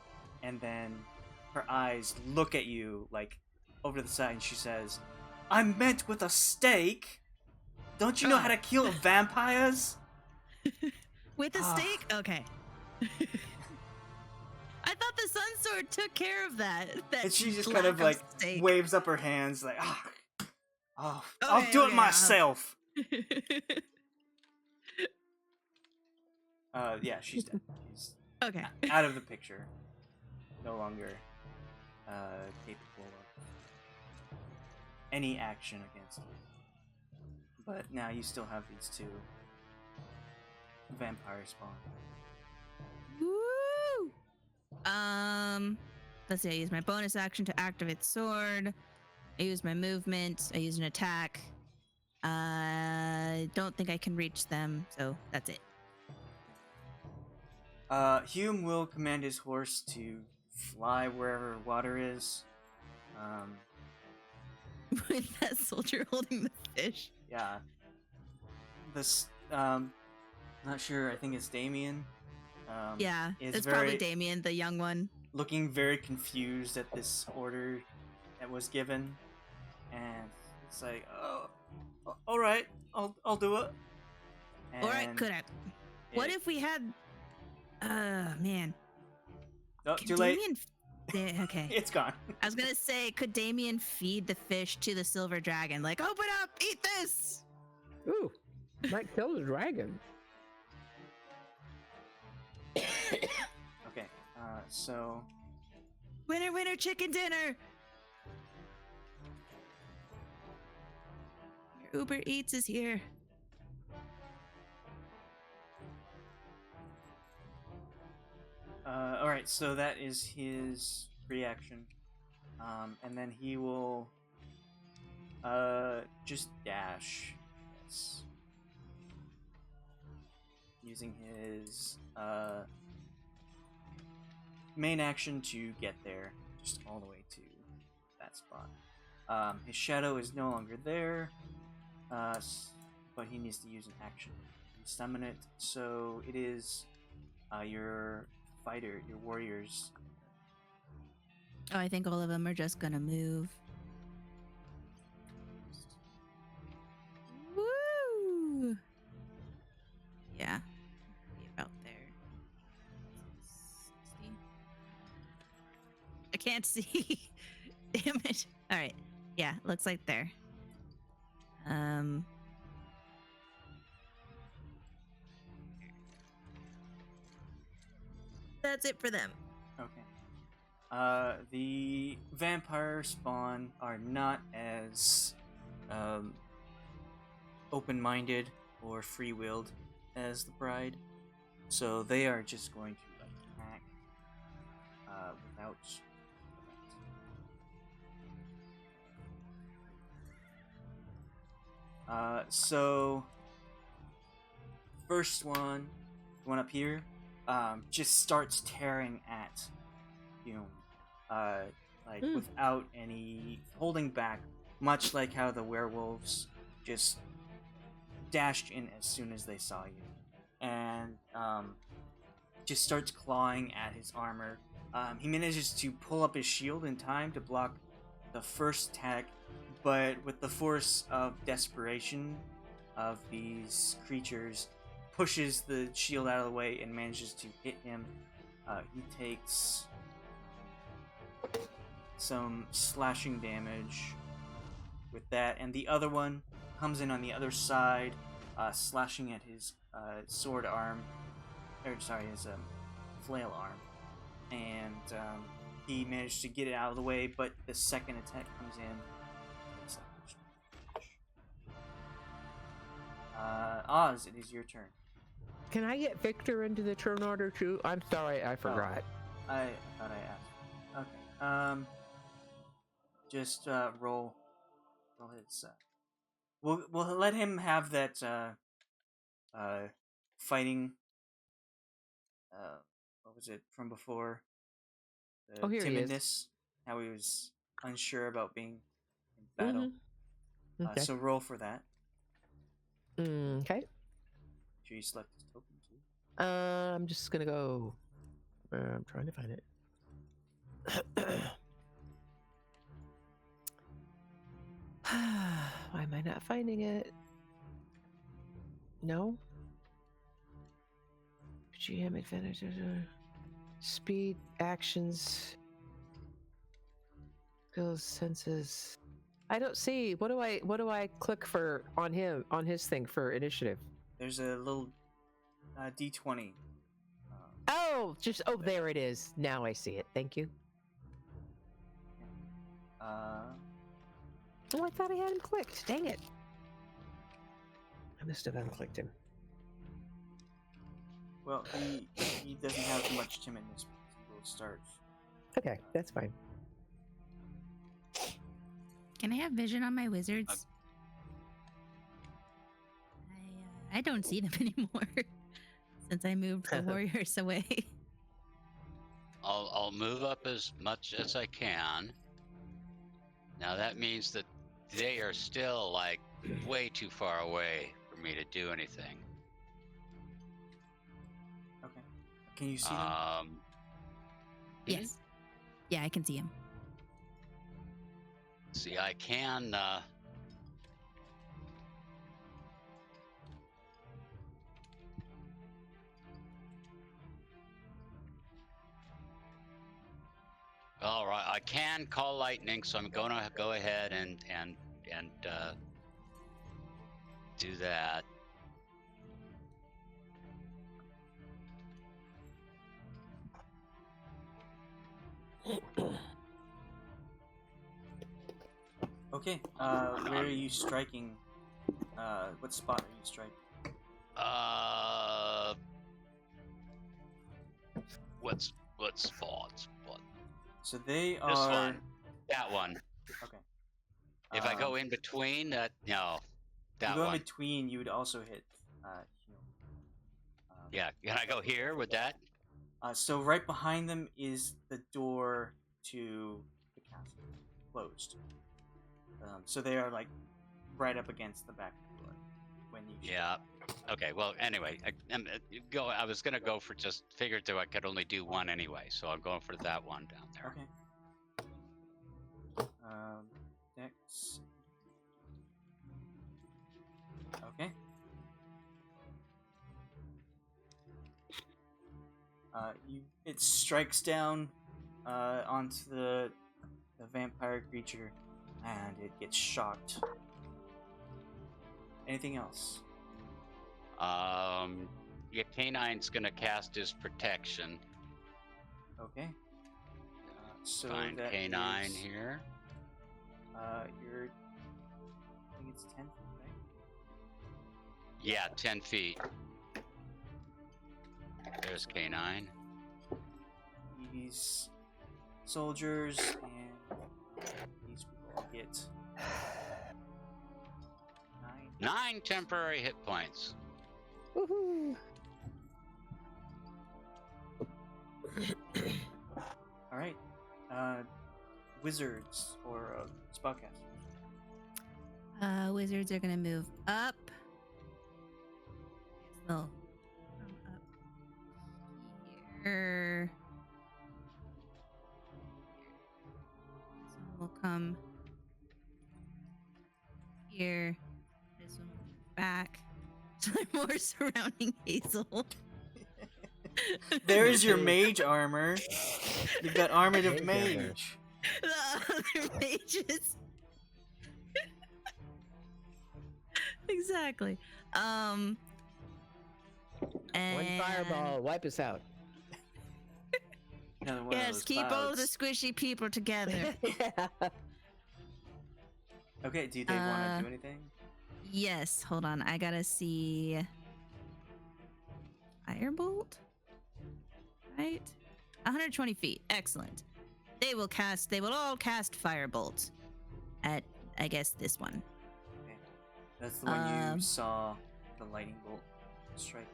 And then her eyes look at you, like, over to the side, and she says, I'm meant with a stake! Don't you know how to kill vampires? With a stake? Okay. I thought the sun sword took care of that. And she just lack kind of like stake. waves up her hands like, I'll Okay, do it okay, myself. Yeah, she's dead. She's Okay. out of the picture. No longer capable of any action against her. But now you still have these two vampire spawn. Woo! Let's see, I use my bonus action to activate sword. I use my movement. I use an attack. I don't think I can reach them, so that's it. Hume will command his horse to fly wherever water is. With that soldier holding the fish. Yeah. This, not sure, I think it's Damien. Yeah, is it's very, probably Damien, the young one. looking very confused at this order that was given. And it's like, oh, alright, I'll do it. And Alright, could I? What if we had... man. Oh, Can too late. Okay. It's gone. I was gonna say, could Damien feed the fish to the silver dragon? Like, open up, eat this! Ooh, might kill the dragon. Okay, so... Winner, winner, chicken dinner! Your Uber Eats is here. Alright, so that is his reaction. And then he will just dash. Yes. Using his main action to get there, just all the way to that spot. His shadow is no longer there, but he needs to use an action to summon it. So it is your fighter, your warriors. Oh, I think all of them are just gonna move. can't see. Damn it. All right. Yeah, looks like there. That's it for them. Okay. The vampire spawn are not as open-minded or free-willed as the bride, so they are just going to attack without. So first one up here, just starts tearing at Hume, without any holding back, much like how the werewolves just dashed in as soon as they saw you, and just starts clawing at his armor. He manages to pull up his shield in time to block the first attack, but with the force of desperation of these creatures, pushes the shield out of the way and manages to hit him. He takes some slashing damage with that, and the other one comes in on the other side, slashing at his sword arm, his flail arm, and he managed to get it out of the way, but the second attack comes in. Oz, it is your turn. Can I get Victor into the turn order too? I'm sorry, I forgot. I thought I asked. Okay. Just roll his. We'll let him have that fighting. What was it from before? The Here he is. timidness. How he was unsure about being in battle. Okay. So roll for that. Okay. Sure you select his token too. I'm just gonna go. I'm trying to find it. Why am I not finding it? No. GM advantage. Speed, actions, skills, senses. I don't see. What do I click for on his thing for initiative? There's a little D20. There it is. Now I see it. Thank you. I thought I had him clicked. Dang it. I must have unclicked him. Well, he doesn't have too much timidness because he will start. Okay, that's fine. Can I have vision on my wizards? I don't see them anymore since I moved the warriors away. I'll move up as much as I can. Now that means that they are still like way too far away for me to do anything. Okay. Can you see them? Yes. Yeah, I can see him. See, I can. All right, I can call lightning, so I'm gonna go ahead and do that. Okay. Where are you striking? What spot are you striking? What spot? What? So they are. This one. That one. Okay. If I go in between, that no. If you That go one. in between, you would also hit. Yeah. Can I go here with that? So right behind them is the door to the castle, closed. So they are like right up against the back door when you. Yeah. Okay. Well, anyway, I was gonna go for just figured that I could only do one anyway, so I'm going for that one down there. Okay. Dex. Okay. It strikes down onto the vampire creature, and it gets shocked. Anything else? Yeah, Canine's gonna cast his protection. Okay. So Find that Canine is, here. you're. I think it's 10 feet, right? Yeah, 10 feet. There's Canine. These soldiers and these people get 9 temporary hit points. Woohoo! All right. Wizards or spellcasters. Wizards are gonna move up. They'll come up here. This one will come here. This one will move back. So they're more surrounding Hazel. There's your mage armor. You've got armored of Mage armor. mage. The other mages. Exactly. One And fireball, wipe us out. Another one of yes, those keep all the clouds. squishy people together. Yeah. Okay, do they want to do anything? Yes, hold on. I gotta see. Firebolt? Right? 120 feet. Excellent. They will all cast Firebolt at, I guess, this one. Okay. That's the one you saw the lightning bolt strike.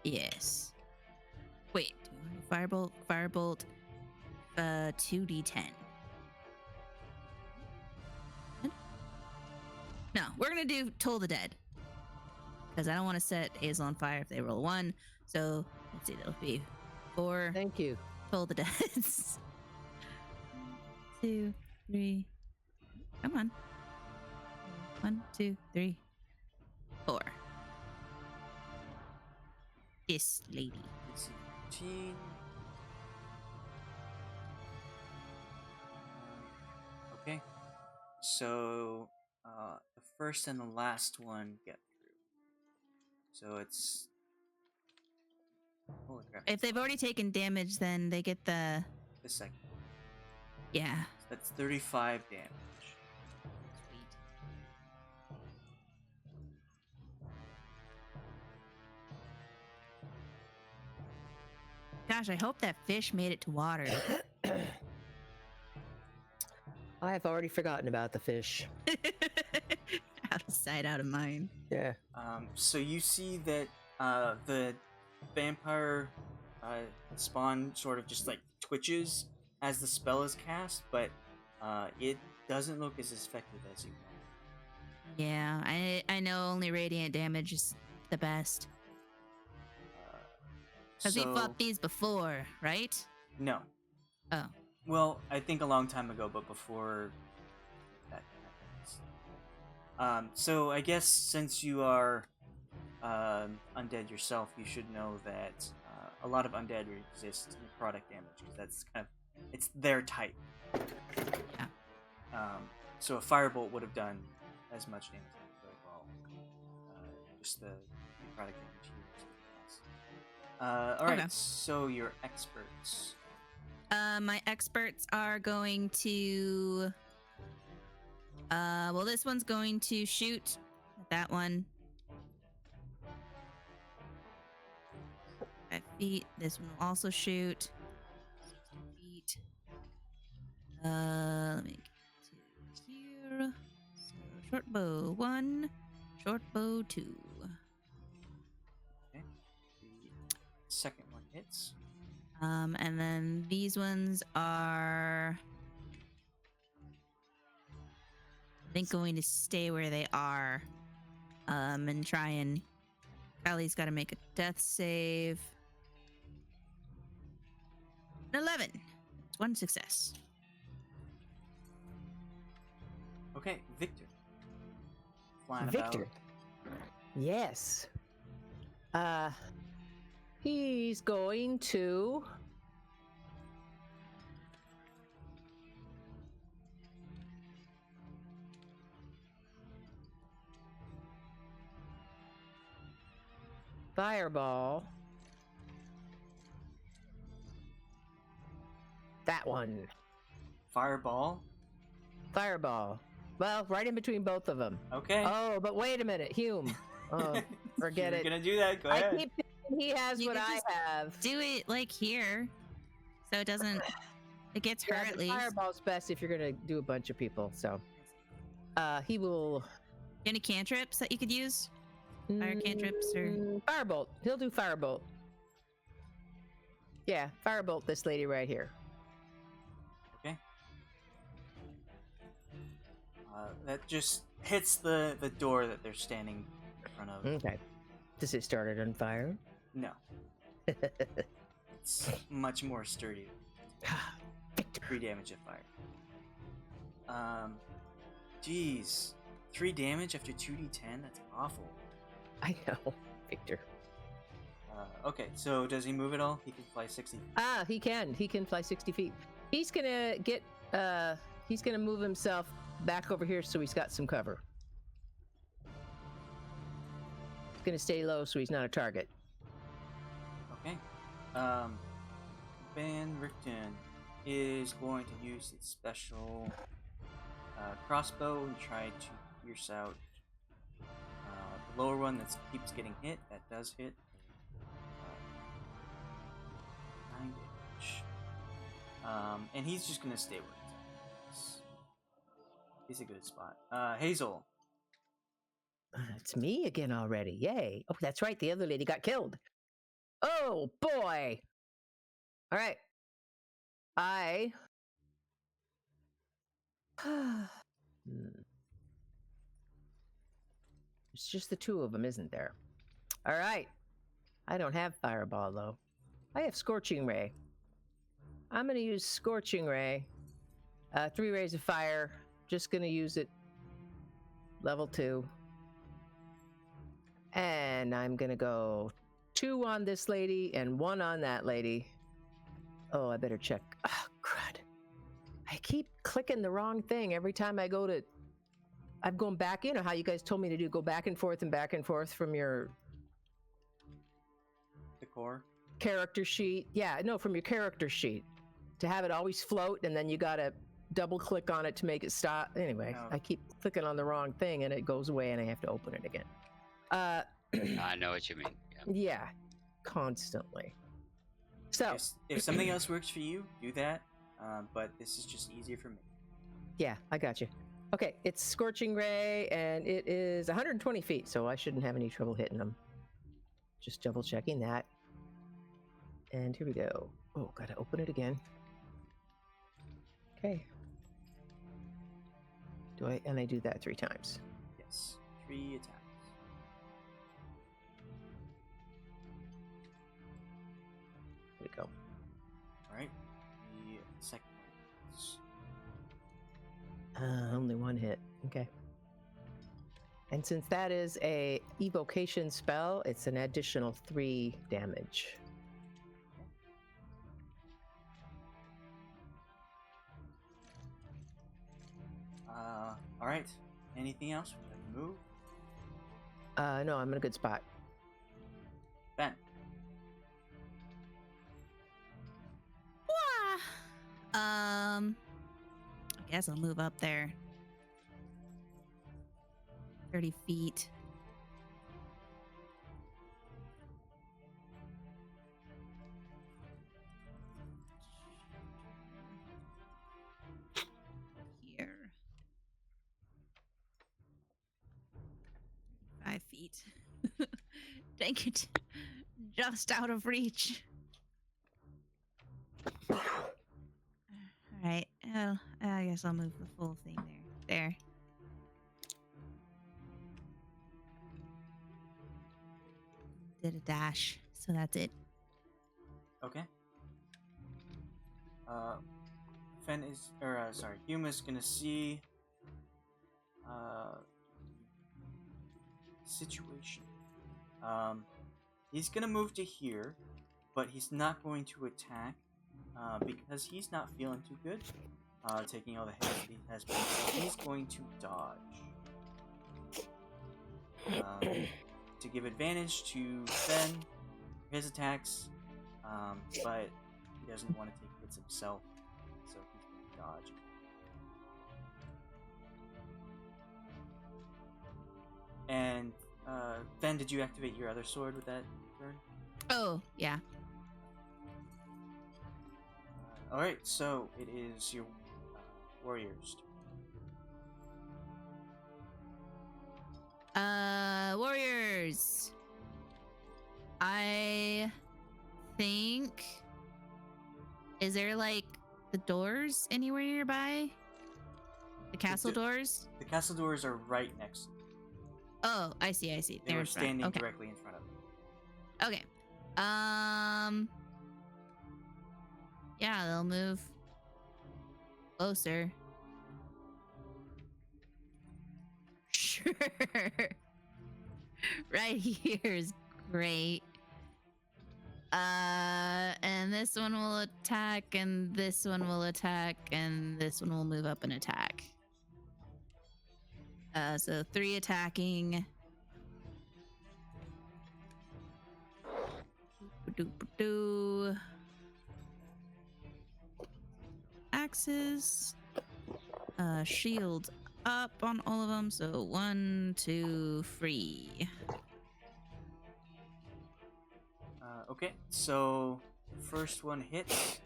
Yes. Wait. Firebolt. 2d10. No, we're gonna do Toll the Dead. Because I don't want to set Hazel on fire if they roll 1. So, let's see, that'll be 4. Thank you. Toll the Deads. 2, 3. Come on. 1, 2, 3, 4. This lady. Let's see. 15. Okay. So, the first and the last one get through. So it's. Holy crap. If they've already taken damage, then they get the. The second. Yeah. That's 35 damage. Sweet. Gosh, I hope that fish made it to water. I have already forgotten about the fish. Out of sight, out of mind. Yeah. So you see that the vampire spawn sort of just like twitches as the spell is cast, but it doesn't look as effective as you want. Yeah, I know only radiant damage is the best. Because we fought these before, right? No. Oh. Well, I think a long time ago, but before that happens. So I guess since you are undead yourself, you should know that a lot of undead resist necrotic damage because that's kind of it's their type. Yeah. So a firebolt would have done as much damage as well. Just the necrotic damage here. All right. Okay. So your experts. My experts are going to. Well, this one's going to shoot at that one. 5 feet. This one will also shoot. 60 feet. Let me get to here. So short bow 1, short bow 2. Okay. The second one hits. And then these ones are, I think, going to stay where they are. And try and. Crowley's got to make a death save. 11. It's 1 success. Okay, Victor. Flying Victor. Yes. He's going to fireball. That one. Fireball. Fireball. Well, right in between both of them. Okay. Oh, but wait a minute, Hume. Oh, forget You're it. gonna do that. Go I ahead. keep thinking he has You what could I just have. Do it like here, so it doesn't. It gets her Yeah, at the least. fireball's best if you're gonna do a bunch of people. So, he will. Any cantrips that you could use? Fire cantrips or Firebolt. He'll do firebolt. Yeah, firebolt this lady right here. Okay. That just hits the door that they're standing in front of. Okay. Does it start it on fire? No, it's much more sturdy. 3 damage of fire. Jeez, 3 damage after 2d10. That's awful. I know, Victor. Okay, so does he move at all? He can fly 60 feet. Ah, he can. He can fly 60 feet. He's gonna get. He's gonna move himself back over here so he's got some cover. He's gonna stay low so he's not a target. Okay. Van Richten is going to use his special crossbow and try to pierce out the lower one that keeps getting hit. That does hit. 9 damage. And he's just gonna stay where he's at. He's a good spot. Hazel. It's me again already. Yay. Oh, that's right. The other lady got killed. Oh, boy. All right. It's just the two of them, isn't there? All right. I don't have fireball, though. I have Scorching Ray. I'm going to use Scorching Ray. 3 rays of fire. Just going to use it. Level 2. And I'm going to go 2 on this lady and 1 on that lady. Oh, I better check. Oh, crud. I keep clicking the wrong thing every time I go to... I'm going back, you know how you guys told me to do, go back and forth from your... The core. Character sheet. Yeah, no, from your character sheet. To have it always float, and then you gotta double click on it to make it stop. Anyway, Oh. I keep clicking on the wrong thing and it goes away and I have to open it again. I know what you mean. Yeah. Yeah, constantly. So, If something else works for you, do that. But this is just easier for me. yeah, I got you. Okay, it's Scorching Ray, and it is 120 feet, so I shouldn't have any trouble hitting them. Just double checking that. And here we go. Oh, gotta open it again. Okay. And I do that 3 times. Yes. 3 attacks. Here we go. Alright. The second one is... Only 1 hit. Okay. And since that is a evocation spell, it's an additional 3 damage. Alright. Anything else? Would you like to move? No, I'm in a good spot. Ben. I guess I'll move up there. 30 feet. Here. 5 feet. Dang it. Just out of reach. Alright. Well, I guess I'll move the full thing there. There. Did a dash, so that's it. Okay. Fenn is, Hume is gonna see, situation. He's gonna move to here, but he's not going to attack, because he's not feeling too good, taking all the hits that he has been. He's going to dodge. to give advantage to Fenn for his attacks, but he doesn't want to take hits himself, so he's going to dodge. And Fenn, did you activate your other sword with that turn? Oh, yeah. Alright, so it is your warriors. Warriors. I think. Is there like the doors anywhere nearby? The castle doors? The castle doors are right next to you. Oh, I see. They They're were in front. standing Okay. directly in front of them. Okay. Yeah, they'll move closer. Sure. Right here is great. And this one will attack, and this one will attack, and this one will move up and attack. So 3 attacking. Axes. Shield up on all of them. So 1, 2, 3. Okay, so first one hits.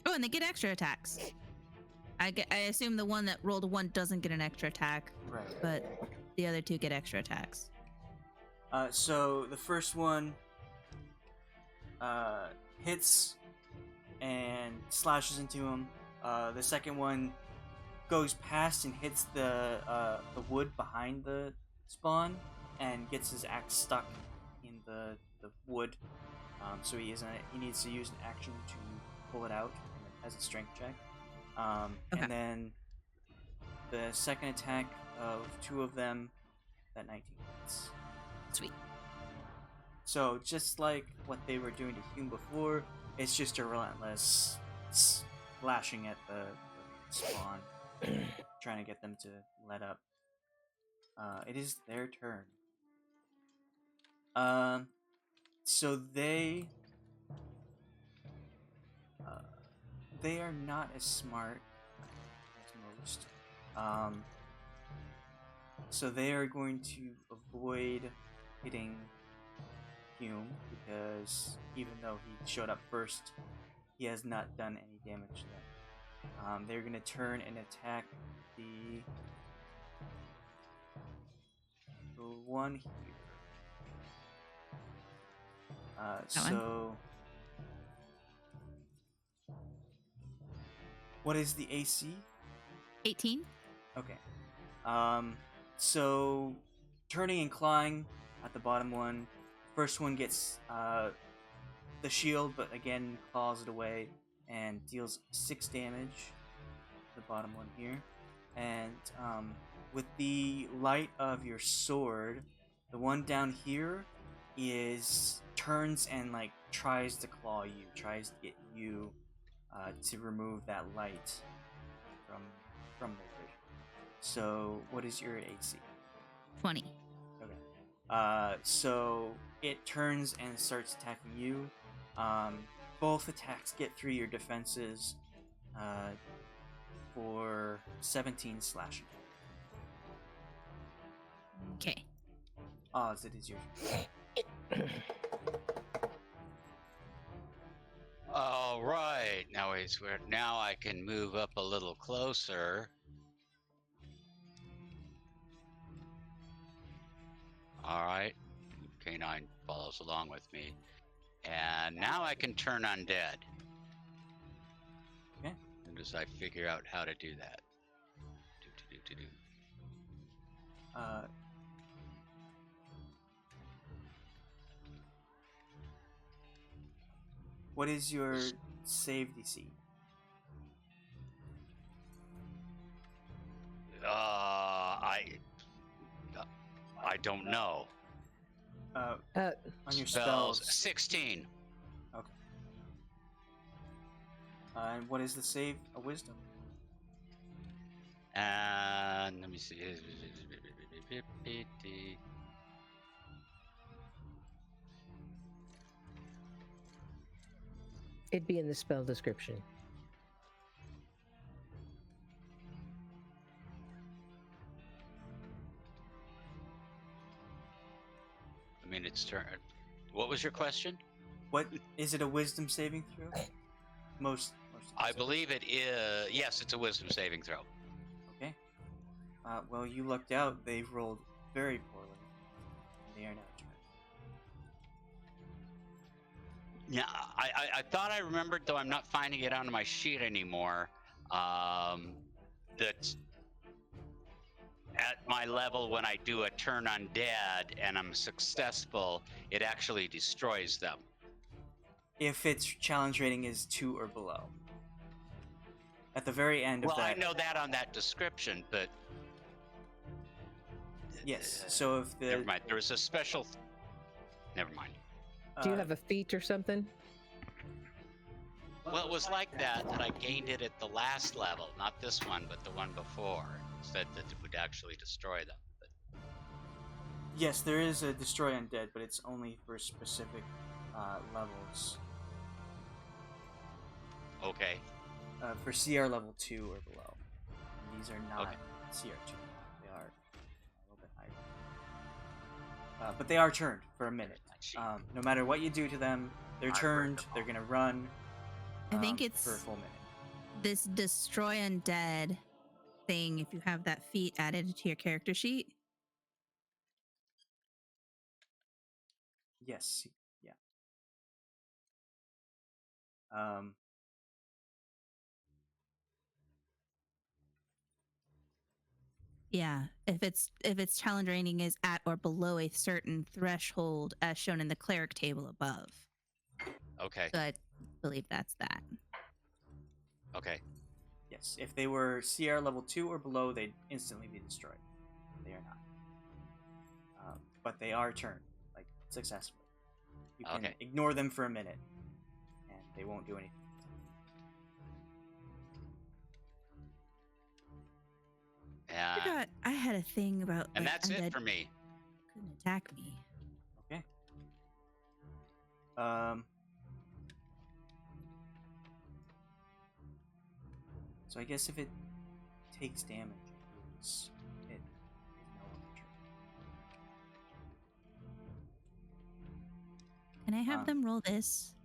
Oh, and they get extra attacks. I assume the one that rolled a 1 doesn't get an extra attack, Right. but the other 2 get extra attacks. So the first one hits and slashes into him. The second one goes past and hits the wood behind the spawn and gets his axe stuck in the wood. So he needs to use an action to pull it out as a strength check. Okay. And then the second attack of 2 of them, that 19 hits. Sweet. So just like what they were doing to Hume before, it's just a relentless slashing at the spawn, trying to get them to let up. It is their turn. So they are not as smart as most. So they are going to avoid hitting Hume because even though he showed up first, he has not done any damage yet. They're going to turn and attack the one here. So what is the AC? 18. Okay. So turning and clawing at the bottom one. First one gets the shield, but again claws it away and deals 6 damage. The bottom one here, and with the light of your sword, the one down here turns and like tries to claw you, tries to get you to remove that light from their vision. So what is your AC? 20. Okay. So it turns and starts attacking you. Both attacks get through your defenses for 17 slashing. Okay. Oz, it is your turn. All right. Now I can move up a little closer. All right. K9 follows along with me. And now I can turn undead. Okay. And as I figure out how to do that. What is your save DC? I don't know. On your Spells spells. 16. Okay. And what is the save? A wisdom. And let me see. It'd be in the spell description. I mean, it's turn. What was your question? What is it? A wisdom saving throw? Most of the I time. believe it is. Yes, it's a wisdom saving throw. Okay. Well, you lucked out. They rolled very poorly. They are now turned. Yeah, I thought I remembered, though I'm not finding it on my sheet anymore. That at my level, when I do a turn undead and I'm successful, it actually destroys them. If its challenge rating is 2 or below. At the very end of Well, that. I know that on that description, but Yes. So if the. never mind. There was a special. Never mind. Do you have a feat or something? Well, it was like that I gained it at the last level, not this one, but the one before. It said that it would actually destroy them. But Yes, there is a destroy undead, but it's only for specific levels. okay. For CR level 2 or below. And these are not Okay. CR2. They are a little bit higher. But they are turned for a minute. No matter what you do to them, they're turned. They're gonna run. I think it's for a full minute. this destroy undead thing. If you have that feat added to your character sheet, Yes. Yeah. yeah. If its challenge rating is at or below a certain threshold, as shown in the cleric table above. Okay. So I believe that's that. Okay. Yes. If they were CR level 2 or below, they'd instantly be destroyed. They are not. But they are turned, like, successfully. You can Okay. ignore them for a minute, and they won't do anything. I Yeah. forgot I had a thing about And like, that's undead it for me. couldn't attack me. Okay. So I guess if it takes damage, it is no longer turned. Can I have them roll this?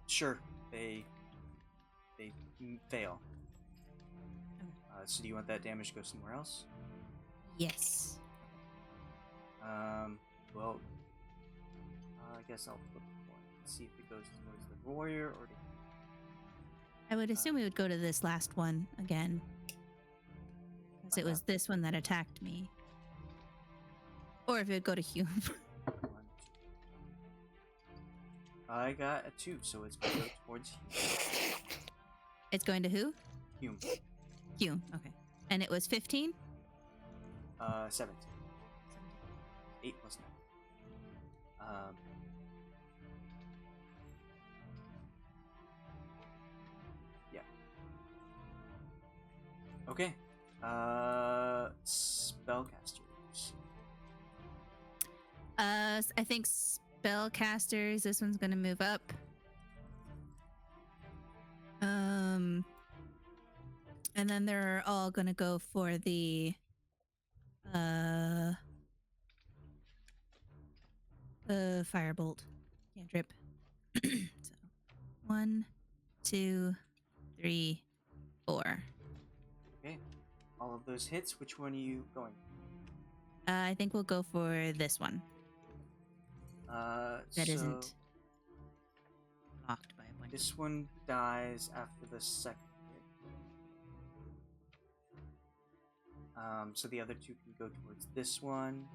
Sure. They fail. So do you want that damage to go somewhere else? Yes. Well, I guess I'll flip a coin and see if it goes towards the warrior or the... I would assume it would go to this last one again. Because it was this one that attacked me. Or if it would go to Hume. I got a 2, so it's going to go towards Hume. It's going to who? Hume. Hume, okay. And it was 15? 17. 8 plus 9. Yeah. Okay. Spellcasters. I think spellcasters, this one's gonna move up. And then they're all gonna go for the firebolt cantrip. So 1, 2, 3, 4. Okay. All of those hits. Which one are you going? I think we'll go for this one. That isn't blocked by a bunch. This one dies after the second hit. So the other two can go towards this one.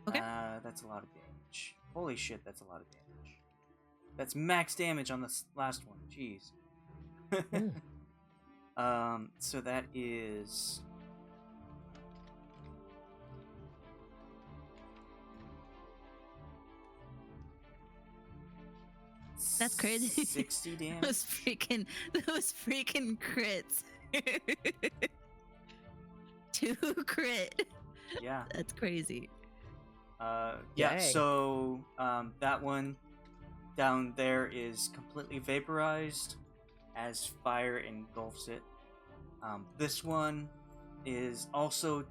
Okay. That's a lot of damage. Holy shit, that's a lot of damage. That's max damage on the last one. Jeez. So that is... That's crazy. 60 damage. Those freaking crits. 2 crit. Yeah. That's crazy. Yeah, Dang. so that one down there is completely vaporized as fire engulfs it. This one is also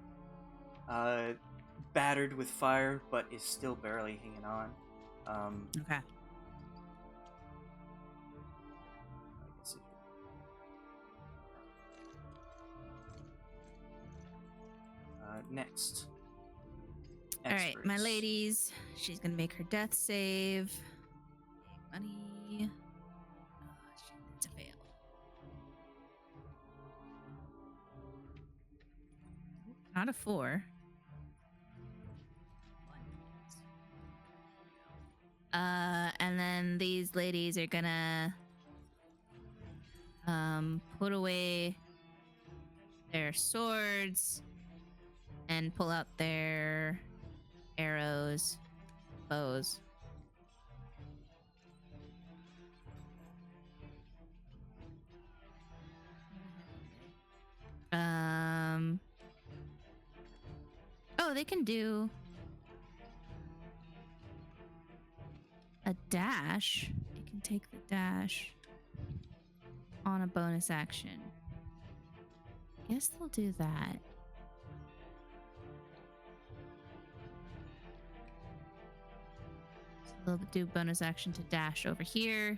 battered with fire, but is still barely hanging on. Okay. I guess next. All right, my Experts. ladies. She's gonna make her death save. Money. Oh, shit, that's a fail. Not a 4. And then these ladies are gonna put away their swords and pull out their arrows, bows. Oh, they can do a dash. They can take the dash on a bonus action. Guess they'll do that. So they'll do bonus action to dash over here.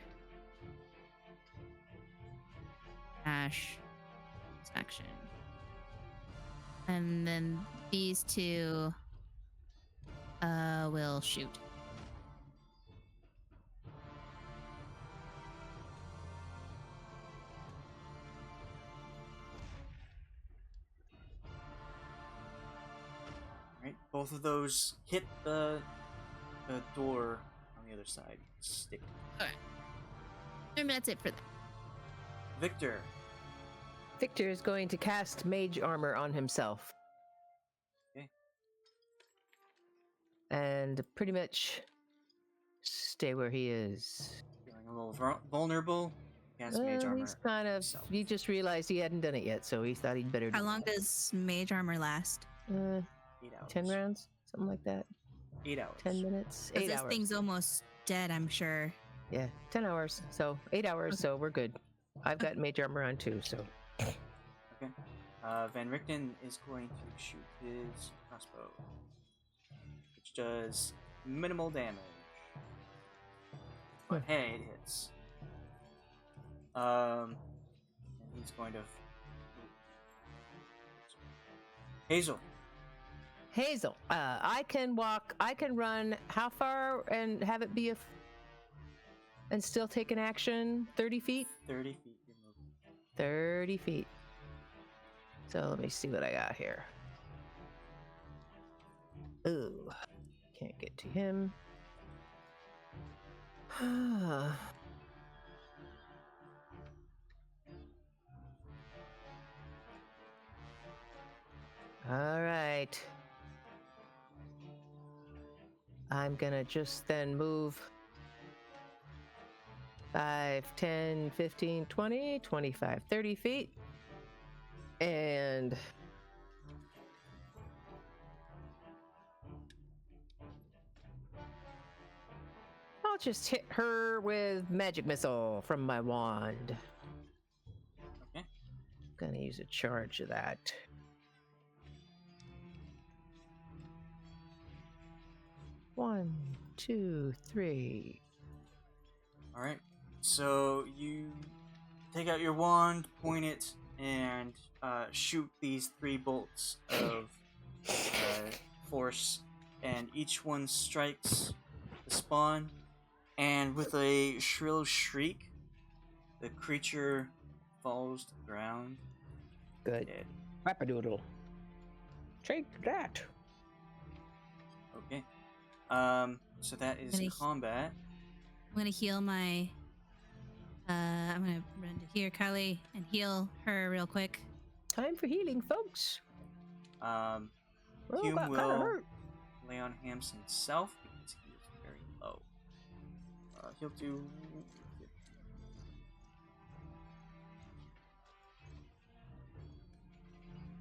Dash. Bonus action. And then these two will shoot. Right, both of those hit the door on the other side. Stick. Alright. And that's it for that. Victor. Victor is going to cast Mage Armor on himself. Okay. And pretty much stay where he is. Feeling a little vulnerable. Cast Mage Armor. He's kind of. himself. He just realized he hadn't done it yet, so he thought he'd better. How long does mage armor last? 8 hours. 10 rounds, something like that. 8 hours. 10 minutes. 'Cause 8 this hours. thing's almost dead, I'm sure. Yeah, 10 hours. So 8 hours. So we're good. I've got Mage Armor on too. So Okay. Van Richten is going to shoot his crossbow, which does minimal damage. But hey, it hits. And he's going to. Hazel. Hazel, I can walk. I can run. How far and have it be and still take an action? 30 feet. 30 feet. You're moving. 30 feet. So let me see what I got here. Ooh, can't get to him. All right. I'm gonna just then move 5, 10, 15, 20, 25, 30 feet. And I'll just hit her with magic missile from my wand. Okay. Gonna use a charge of that. One, 2, 3. All right. So you take out your wand, point it, and shoot these 3 bolts of force, and each one strikes the spawn. And with a shrill shriek, the creature falls to the ground. Good. Dead. Rapadoodle. Take that. Okay. So that is Any- combat. I'm gonna heal my. I'm gonna run to here, Kylie, and heal her real quick. Time for healing, folks. Um, Oh, Hume got kinda will hurt. lay on Hams himself because he is very low. he'll do.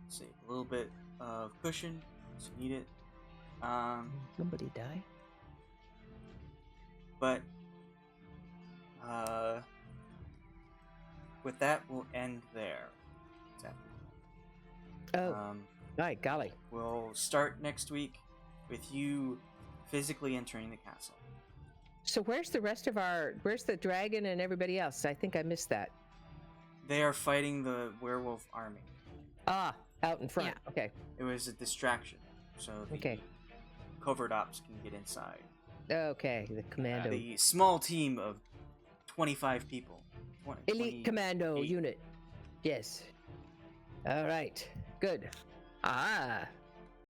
Save a little bit of cushion, if you need it. Somebody die. But with that, we'll end there. Oh, my golly. We'll start next week with you physically entering the castle. So where's the rest of where's the dragon and everybody else? I think I missed that. They are fighting the werewolf army. Ah, out in front. Yeah. Okay. It was a distraction, so the Okay. covert ops can get inside. Okay, the commando. The small team of 25 people. Elite commando 28. unit. Yes. All right. Good. Ah,